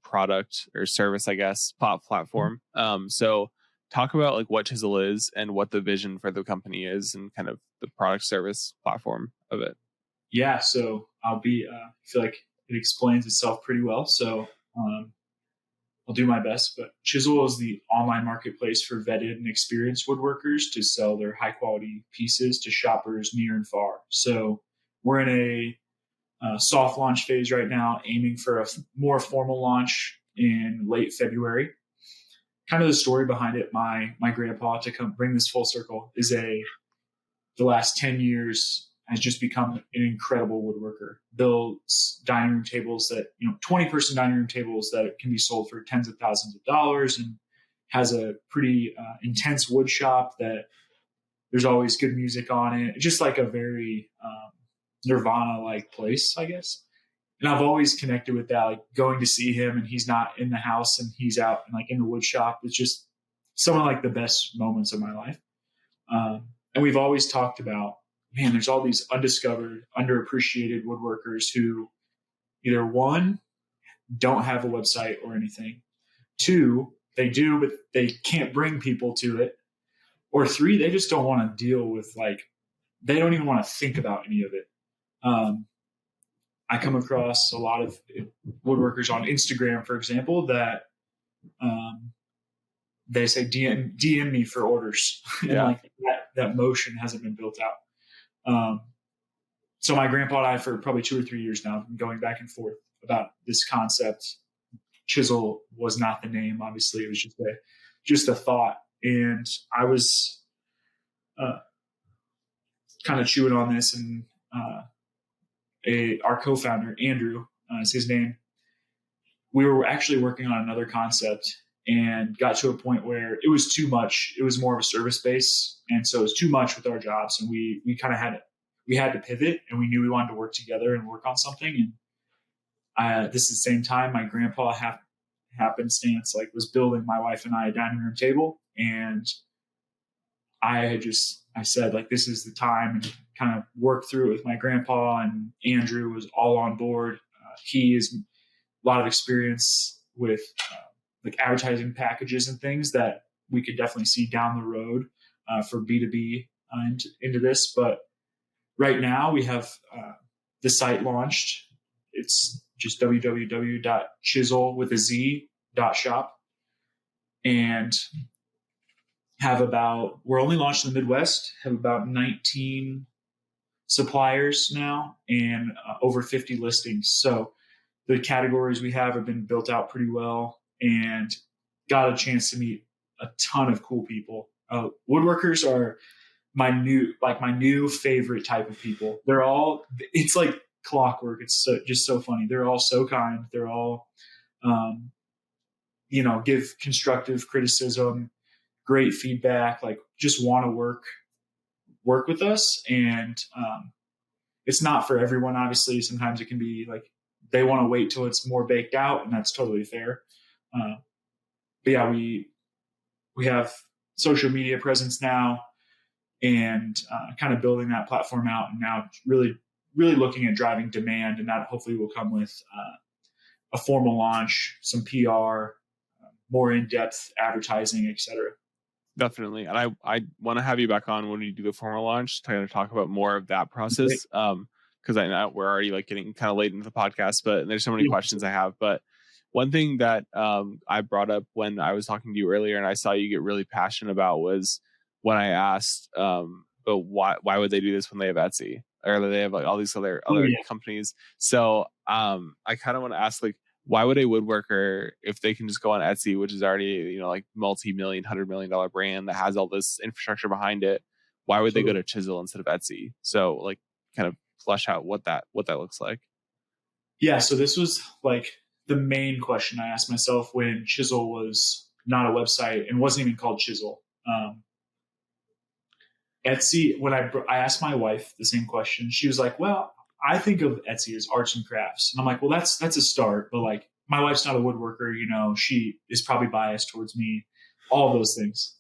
product or service, I guess, platform. So talk about like what Chizel is and what the vision for the company is, and kind of the product service platform of it. Yeah, so I feel like it explains itself pretty well. So I'll do my best. But Chizel is the online marketplace for vetted and experienced woodworkers to sell their high quality pieces to shoppers near and far. So we're in a soft launch phase right now, aiming for a more formal launch in late February. Kind of the story behind it, my grandpa, to come bring this full circle, is the last 10 years has just become an incredible woodworker. Builds dining room tables 20-person dining room tables that can be sold for tens of thousands of dollars, and has a pretty intense wood shop that there's always good music on it. Just like a very Nirvana-like place, I guess. And I've always connected with that, like going to see him and he's not in the house and he's out and like in the wood shop. It's just some of like the best moments of my life. And we've always talked about, man, there's all these undiscovered, underappreciated woodworkers who either one, don't have a website or anything. Two, they do, but they can't bring people to it. Or 3, they just don't want to deal with they don't even want to think about any of it. I come across a lot of woodworkers on Instagram, for example, that they say DM me for orders, and that motion hasn't been built out. So my grandpa and I, for probably 2 or 3 years now, have been going back and forth about this concept. Chizel was not the name, obviously. It was just a thought. And I was kind of chewing on this, and our co-founder, Andrew, is his name. We were actually working on another concept and got to a point where it was too much. It was more of a service base. And so it was too much with our jobs. And we kind of had to pivot, and we knew we wanted to work together and work on something. And this is the same time my grandpa happenstance was building my wife and I a dining room table. And I said, this is the time, and kind of worked through it with my grandpa, and Andrew was all on board. He has a lot of experience with advertising packages and things that we could definitely see down the road for B2B into this. But right now we have the site launched. It's just www.chizel with a z.shop, and we're only launched in the Midwest, have about 19 suppliers now, and over 50 listings. So the categories we have been built out pretty well, and got a chance to meet a ton of cool people. Woodworkers are my new favorite type of people. It's like clockwork. It's just so funny. They're all so kind. They're all, give constructive criticism, great feedback, just want to work with us. And it's not for everyone, obviously. Sometimes it can be they want to wait till it's more baked out, and that's totally fair. But yeah, we have social media presence now, and kind of building that platform out, and now really, really looking at driving demand, and that hopefully will come with a formal launch, some PR, more in-depth advertising, etc. Definitely. And I want to have you back on when we do the formal launch to kind of talk about more of that process. Because I know we're already getting kind of late into the podcast, but there's so many questions I have. But one thing that I brought up when I was talking to you earlier, and I saw you get really passionate about, was when I asked, but why would they do this when they have Etsy, or they have all these other companies? So I kind of want to ask, why would a woodworker, if they can just go on Etsy, which is already, multi-million, $100 million brand that has all this infrastructure behind it, why would they go to Chizel instead of Etsy? So kind of flesh out what that looks like. Yeah. So this was the main question I asked myself when Chizel was not a website and wasn't even called Chizel. Etsy, when I asked my wife the same question, she was like, well, I think of Etsy as arts and crafts. And I'm like, well, that's a start. But my wife's not a woodworker, she is probably biased towards me, all of those things.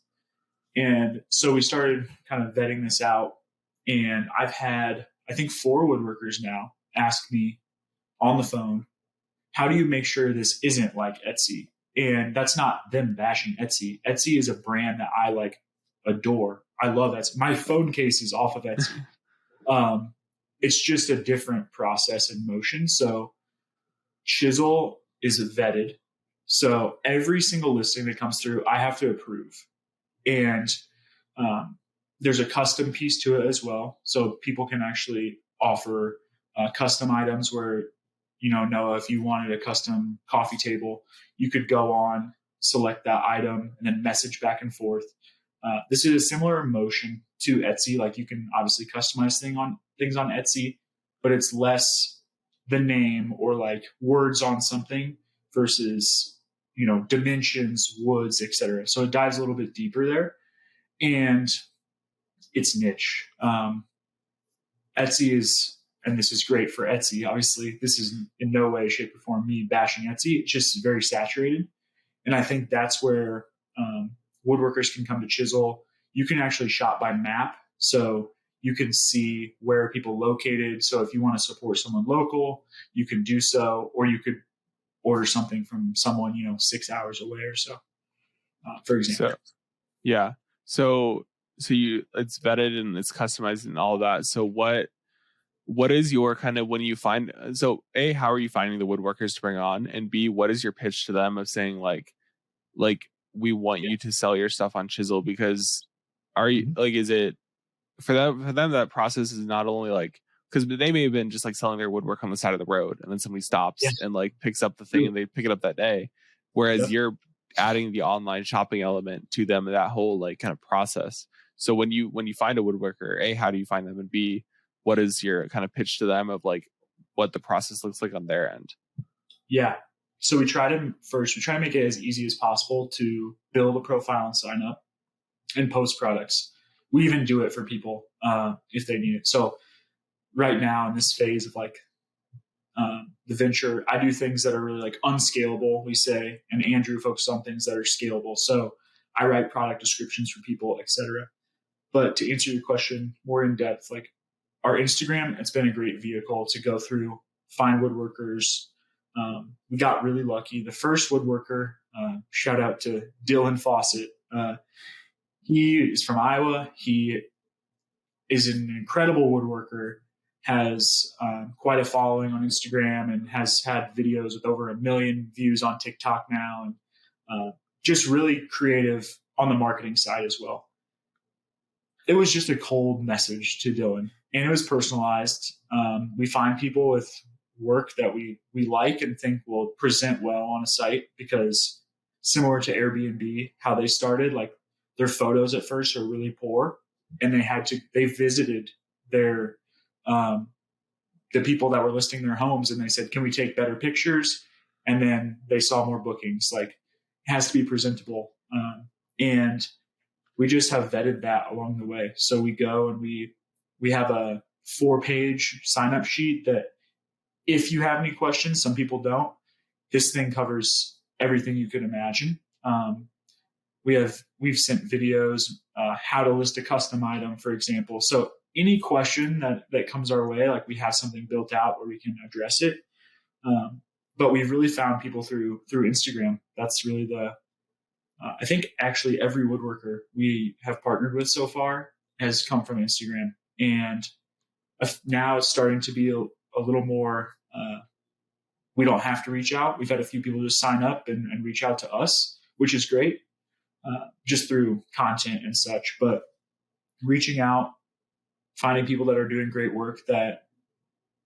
And so we started kind of vetting this out. And I've had, I think, 4 woodworkers now ask me on the phone, how do you make sure this isn't like Etsy? And that's not them bashing Etsy. Etsy is a brand that I adore. I love Etsy. My phone case is off of Etsy. It's just a different process in motion. So Chizel is vetted. So every single listing that comes through, I have to approve. And there's a custom piece to it as well. So people can actually offer custom items where, Noah, if you wanted a custom coffee table, you could go on, select that item, and then message back and forth. This is a similar motion to Etsy. You can obviously customize things on Etsy, but it's less the name or words on something versus, dimensions, woods, etc. So it dives a little bit deeper there, and it's niche. Etsy is, and this is great for Etsy. Obviously, this is in no way, shape, or form me bashing Etsy. It's just very saturated. And I think that's where woodworkers can come to Chizel. You can actually shop by map. So you can see where are people located. So if you want to support someone local, you can do so, or you could order something from someone, 6 hours away or so. for example. So yeah. So it's vetted and it's customized and all that. So what is your kind of, when you find, so A, how are you finding the woodworkers to bring on? And B, what is your pitch to them of saying like we want Yeah. you to sell your stuff on Chizel? Because are you Mm-hmm. like, is it for them that process is not only like, because they may have been just like selling their woodwork on the side of the road and then somebody Yeah. stops and like picks up the thing True. and they pick it up that day, whereas Yep. you're adding the online shopping element to them, that whole like kind of process. So when you find a woodworker, A, how do you find them, and B, what is your kind of pitch to them of like what the process looks like on their end? Yeah. So we try to make it as easy as possible to build a profile and sign up and post products. We even do it for people if they need it. So right now in this phase of like the venture, I do things that are really like unscalable, we say, and Andrew focuses on things that are scalable. So I write product descriptions for people, etc. But to answer your question more in depth, like our Instagram, it's been a great vehicle to go through, find woodworkers. We got really lucky. The first woodworker, shout out to Dylan Fawcett. He is from Iowa. He is an incredible woodworker, has quite a following on Instagram, and has had videos with over 1 million views on TikTok now, and just really creative on the marketing side as well. It was just a cold message to Dylan, and it was personalized. We find people with work that we like and think will present well on a site, because similar to Airbnb, how they started, like their photos at first are really poor, and they visited their the people that were listing their homes, and they said, can we take better pictures? And then they saw more bookings. Like, it has to be presentable. And we just have vetted that along the way. So we go and we have a 4-page sign up sheet that if you have any questions, some people don't, this thing covers everything you could imagine. We've sent videos, how to list a custom item, for example. So any question that comes our way, like we have something built out where we can address it. But we've really found people through Instagram. That's really I think actually every woodworker we have partnered with so far has come from Instagram. And now it's starting to be a little more, we don't have to reach out. We've had a few people just sign up and reach out to us, which is great, just through content and such. But reaching out, finding people that are doing great work that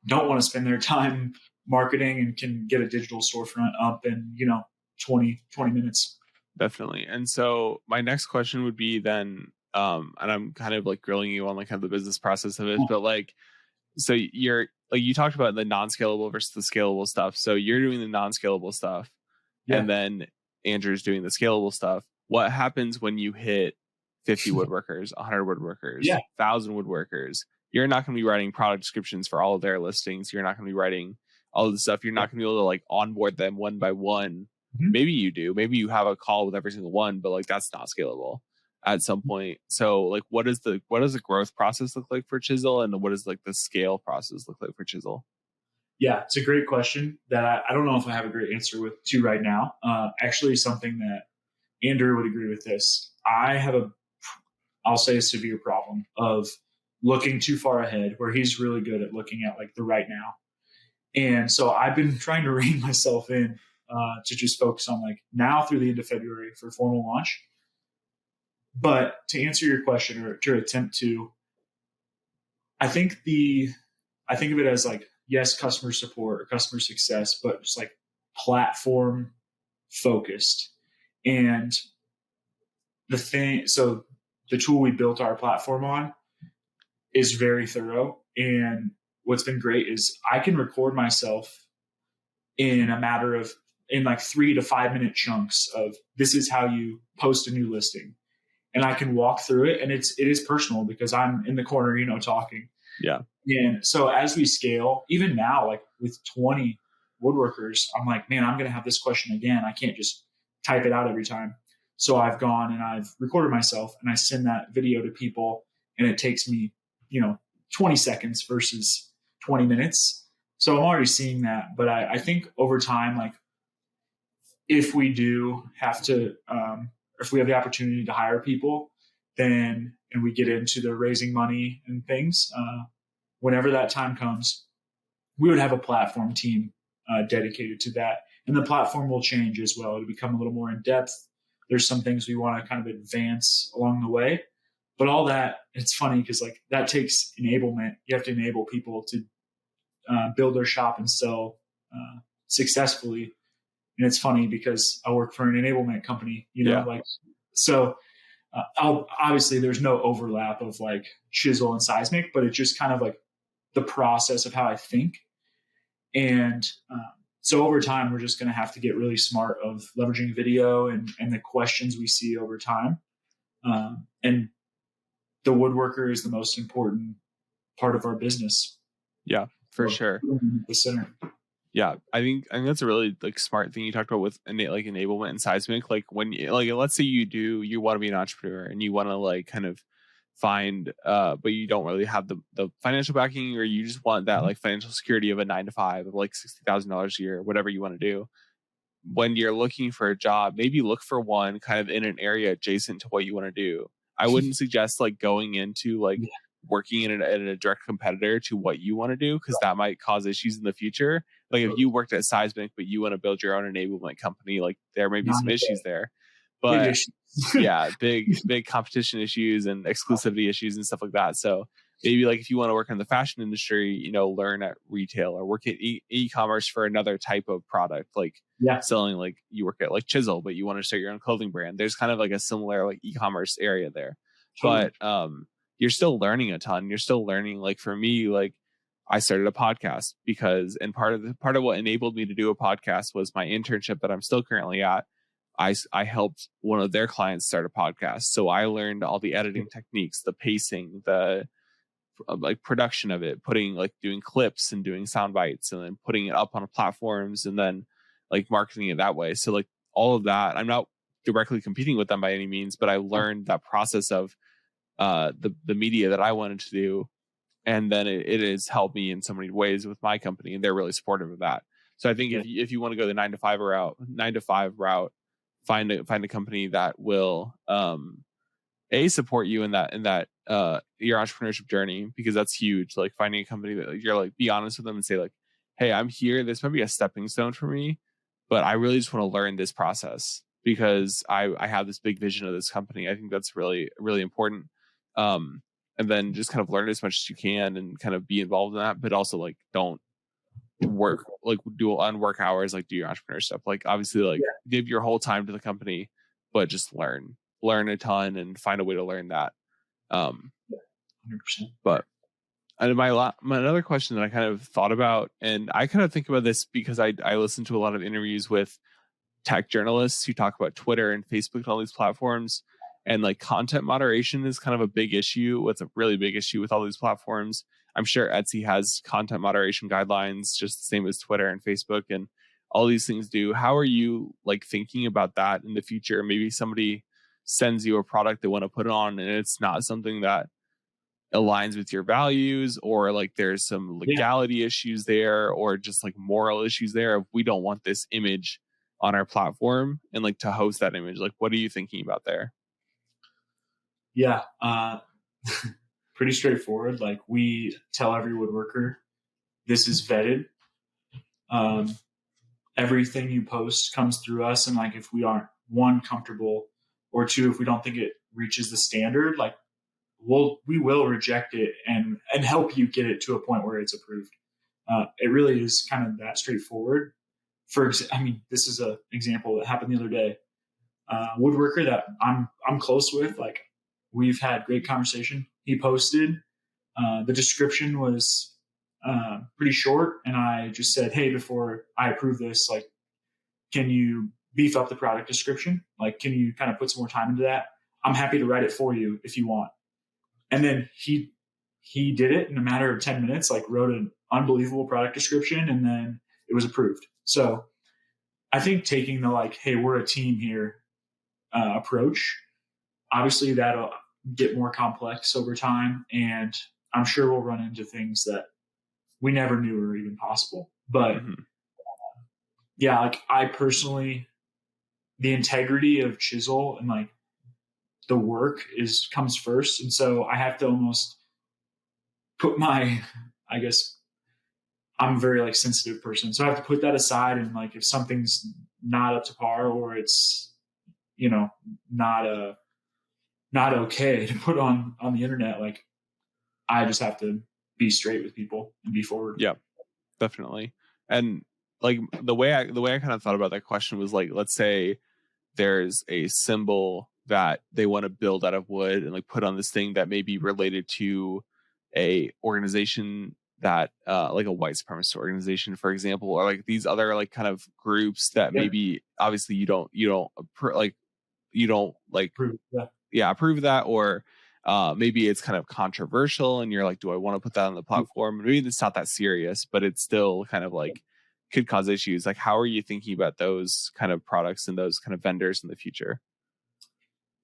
don't want to spend their time marketing and can get a digital storefront up in 20 minutes. Definitely. And so my next question would be then, and I'm kind of like grilling you on like kind of the business process of it, but like, so you're like, you talked about the non-scalable versus the scalable stuff. So you're doing the non-scalable stuff, Yeah. and then Andrew's doing the scalable stuff. What happens when you hit 50 woodworkers, 100 woodworkers, 1,000 woodworkers? You're not going to be writing product descriptions for all of their listings. You're not going to be writing all of the stuff. You're not going to be able to like onboard them one by one. Mm-hmm. Maybe you do. Maybe you have a call with every single one, but like that's not scalable at some point. So like, what does the growth process look like for Chizel, and what does like the scale process look like for Chizel? Yeah, it's a great question that I don't know if I have a great answer to right now. Actually, something that Andrew would agree with this. I have I'll say a severe problem of looking too far ahead, where he's really good at looking at like the right now. And so I've been trying to rein myself in to just focus on like now through the end of February for formal launch. But to answer your question, or to attempt to, I think of it as like, yes, customer support or customer success, but just like platform focused. And so the tool we built our platform on is very thorough. And what's been great is I can record myself in like 3 to 5 minute chunks of, this is how you post a new listing. And I can walk through it, and it is personal because I'm in the corner, talking. Yeah. And so as we scale, even now, like with 20 woodworkers, I'm like, man, I'm going to have this question again. I can't just type it out every time. So I've gone and I've recorded myself, and I send that video to people, and it takes me, 20 seconds versus 20 minutes. So I'm already seeing that. But I think over time, like if we do have to, if we have the opportunity to hire people, then, and we get into the raising money and things, whenever that time comes, we would have a platform team dedicated to that. And the platform will change as well to become a little more in depth. There's some things we want to kind of advance along the way, but all that, it's funny because like that takes enablement. You have to enable people to build their shop and sell successfully. And it's funny because I work for an enablement company, like, so obviously there's no overlap of like Chizel and Seismic, but it's just kind of like the process of how I think. And so over time, we're just going to have to get really smart of leveraging video and the questions we see over time. And the woodworker is the most important part of our business. Yeah, for sure. The center. Yeah, I think that's a really like smart thing you talked about with like enablement and Seismic. Like when like let's say you want to be an entrepreneur and you want to like kind of find but you don't really have the financial backing, or you just want that like financial security of a 9-to-5 of like $60,000 a year, whatever you want to do. When you're looking for a job, maybe look for one kind of in an area adjacent to what you want to do. I wouldn't suggest like going into like working in a direct competitor to what you want to do, because that might cause issues in the future. Like if you worked at Seismic but you want to build your own enablement company, like there may be some issues there. But yeah, big competition issues and exclusivity issues and stuff like that. So maybe like if you want to work in the fashion industry, learn at retail or work at e-commerce for another type of product, like selling, like you work at like Chizel, but you want to start your own clothing brand. There's kind of like a similar like e-commerce area there. Totally. But you're still learning a ton. You're still learning. Like for me, like I started a podcast because, and part of what enabled me to do a podcast was my internship that I'm still currently at. I helped one of their clients start a podcast. So I learned all the editing techniques, the pacing, the like production of it, doing clips and doing sound bites and then putting it up on platforms and then like marketing it that way. So like all of that, I'm not directly competing with them by any means, but I learned that process of the media that I wanted to do. And then it has helped me in so many ways with my company, and they're really supportive of that. So I think if you want to go the 9-to-5 route, find a company that will support you in that your entrepreneurship journey, because that's huge. Like finding a company that you're like, be honest with them and say like, hey, I'm here. This might be a stepping stone for me, but I really just want to learn this process because I have this big vision of this company. I think that's really, really important. And then just kind of learn as much as you can and kind of be involved in that, but also like don't work, like do on work hours, like do your entrepreneur stuff. Like obviously like give your whole time to the company, but just learn a ton and find a way to learn that. 100%. But and my another question that I kind of thought about, and I kind of think about this because I listen to a lot of interviews with tech journalists who talk about Twitter and Facebook and all these platforms. And like content moderation is kind of a big issue. It's a really big issue with all these platforms. I'm sure Etsy has content moderation guidelines, just the same as Twitter and Facebook and all these things do. How are you like thinking about that in the future? Maybe somebody sends you a product they want to put on and it's not something that aligns with your values, or like there's some legality issues there, or just like moral issues there. If we don't want this image on our platform and like to host that image, like what are you thinking about there? Yeah, pretty straightforward. Like we tell every woodworker, this is vetted. Everything you post comes through us. And like, if we aren't one, comfortable, or two, if we don't think it reaches the standard, like we will reject it and help you get it to a point where it's approved. It really is kind of that straightforward. This is an example that happened the other day. Woodworker that I'm close with, like we've had great conversation. He posted, the description was pretty short, and I just said, hey, before I approve this, like, can you beef up the product description? Like, can you kind of put some more time into that? I'm happy to write it for you if you want. And then he did it in a matter of 10 minutes, like wrote an unbelievable product description, and then it was approved. So I think taking the like, hey, we're a team here approach, obviously that'll get more complex over time. And I'm sure we'll run into things that we never knew were even possible. But like I personally, the integrity of Chizel and like the work comes first. And so I have to almost put I guess I'm a very like sensitive person. So I have to put that aside. And like, if something's not up to par, or it's, you know, not not okay to put on the internet, like I just have to be straight with people and be forward. Yeah, definitely. And like the way I kind of thought about that question was like, let's say there's a symbol that they want to build out of wood and like put on this thing that may be related to a organization that like a white supremacist organization, for example, or like these other like kind of groups that maybe obviously you don't like approve that, or maybe it's kind of controversial and you're like, do I want to put that on the platform? Maybe it's not that serious, but it's still kind of like could cause issues. Like, how are you thinking about those kind of products and those kind of vendors in the future?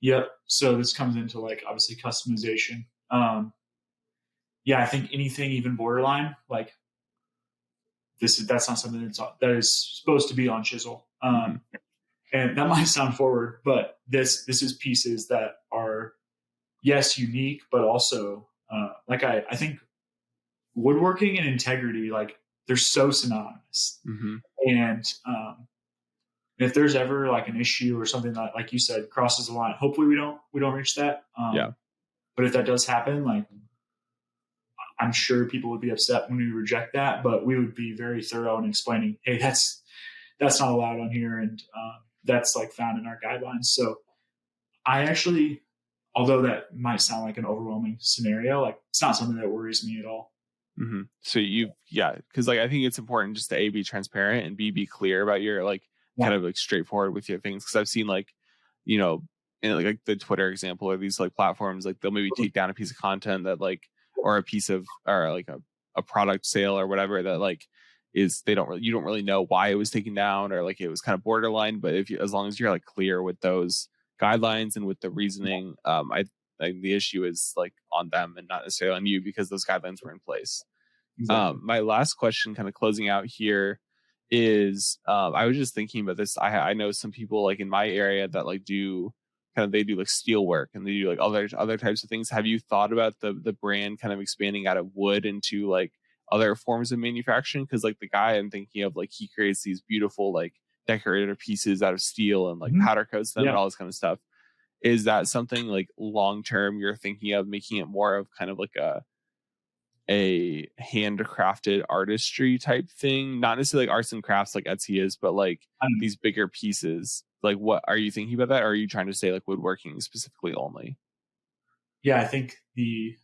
Yep. So this comes into like obviously customization. I think anything even borderline, like that's not something that is supposed to be on Chizel. And that might sound forward, but this is pieces that are, yes, unique, but also like I think woodworking and integrity, like they're so synonymous. And if there's ever like an issue or something that, like you said, crosses the line, hopefully we don't reach that. But if that does happen, like I'm sure people would be upset when we reject that, but we would be very thorough in explaining, hey, that's not allowed on here, and that's like found in our guidelines. So I actually, although that might sound like an overwhelming scenario, like it's not something that worries me at all. So because like I think it's important just to be transparent and be clear about your like kind of like straightforward with your things, because I've seen like, you know, in like the Twitter example or these like platforms, like they'll maybe take down a piece of content that like, or a piece of, or like a product sale or whatever that like is, you don't really know why it was taken down, or like it was kind of borderline. But as long as you're like clear with those guidelines and with the reasoning, I think the issue is like on them and not necessarily on you, because those guidelines were in place. Exactly. My last question, kind of closing out here, is I was just thinking about this. I know some people like in my area that like they do like steel work and they do like other types of things. Have you thought about the brand kind of expanding out of wood into like other forms of manufacturing? Because like the guy I'm thinking of, like he creates these beautiful like decorator pieces out of steel and like powder coats them and all this kind of stuff. Is that something like long term you're thinking of making it more of kind of like a handcrafted artistry type thing? Not necessarily like arts and crafts like Etsy is, but like these bigger pieces. Like, what are you thinking about that? Or are you trying to say like woodworking specifically only? Yeah, I think the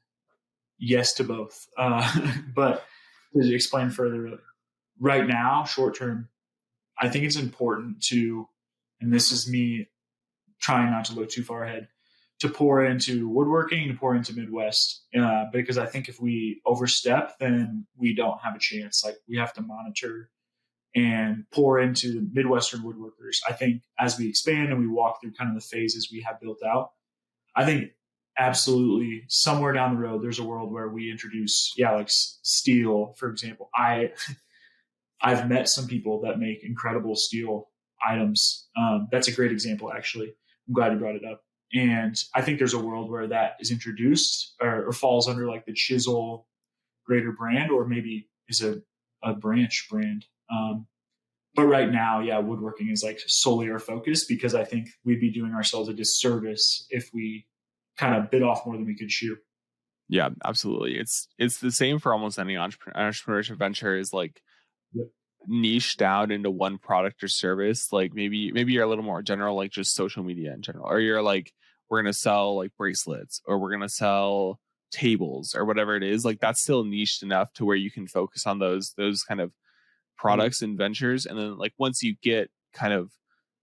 yes to both. But to explain further, right now, short term, I think it's important to, and this is me trying not to look too far ahead, to pour into woodworking, to pour into Midwest, because I think if we overstep, then we don't have a chance. Like we have to monitor and pour into Midwestern woodworkers. I think as we expand and we walk through kind of the phases we have built out, I think absolutely somewhere down the road, there's a world where we introduce, like steel, for example. I've met some people that make incredible steel items. That's a great example, actually. I'm glad you brought it up. And I think there's a world where that is introduced or falls under like the Chizel greater brand, or maybe is a branch brand. But right now, woodworking is like solely our focus, because I think we'd be doing ourselves a disservice if we kind of bit off more than we could chew. Yeah, absolutely. It's the same for almost any entrepreneurship venture, is like niche down into one product or service. Like maybe you're a little more general, like just social media in general, or you're like, we're going to sell like bracelets, or we're going to sell tables, or whatever it is. Like that's still niched enough to where you can focus on those kind of products and ventures. And then like once you get kind of,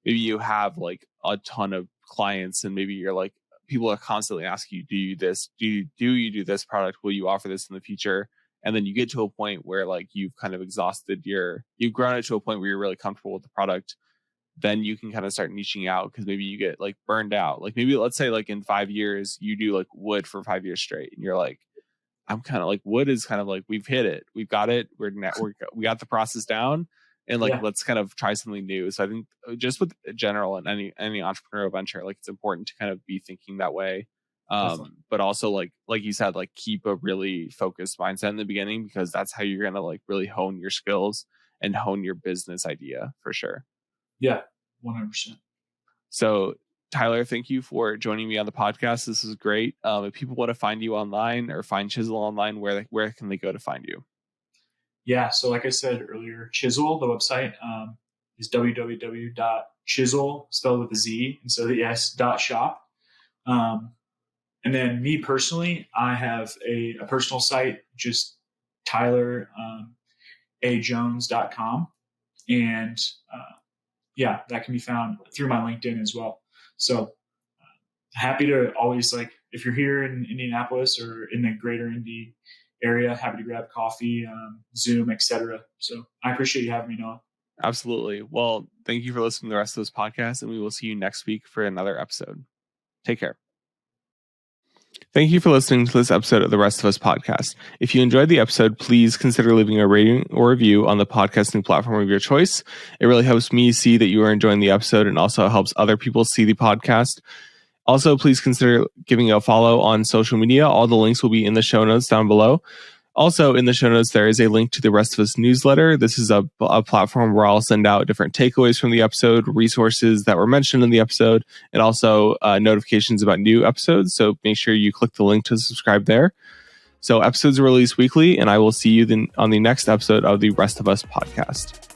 maybe you have like a ton of clients, and maybe you're like, people are constantly asking you, do you do this product? Will you offer this in the future? And then you get to a point where like you've kind of you've grown it to a point where you're really comfortable with the product. Then you can kind of start niching out, because maybe you get like burned out. Like maybe let's say like in 5 years you do like wood for 5 years straight, and you're like, I'm kind of like, wood is kind of like, we've hit it, we've got it, we got the process down. and like, Yeah. let's kind of try something new. So I think just with general and any entrepreneurial venture, like it's important to kind of be thinking that way. But also like you said, like keep a really focused mindset in the beginning, because that's how you're going to like really hone your skills and hone your business idea for sure. Yeah, 100%. So Tyler, thank you for joining me on the podcast. This is great. If people want to find you online or find Chizel online, where can they go to find you? Yeah, so like I said earlier, Chizel, the website, is www.chizel, spelled with a Z instead of the S, .shop. And then me personally, I have a personal site, just tylerajones.com. And yeah, that can be found through my LinkedIn as well. So happy to always, like, if you're here in Indianapolis or in the greater Indy area, happy to grab coffee, Zoom, etc. So I appreciate you having me, Noah. Absolutely. Well, thank you for listening to the rest of this podcast, and we will see you next week for another episode. Take care. Thank you for listening to this episode of the Rest of Us podcast. If you enjoyed the episode, please consider leaving a rating or review on the podcasting platform of your choice. It really helps me see that you are enjoying the episode, and also helps other people see the podcast. Also, please consider giving a follow on social media. All the links will be in the show notes down below. Also, in the show notes, there is a link to the Rest of Us newsletter. This is a platform where I'll send out different takeaways from the episode, resources that were mentioned in the episode, and also notifications about new episodes. So make sure you click the link to subscribe there. So episodes are released weekly, and I will see you then on the next episode of the Rest of Us podcast.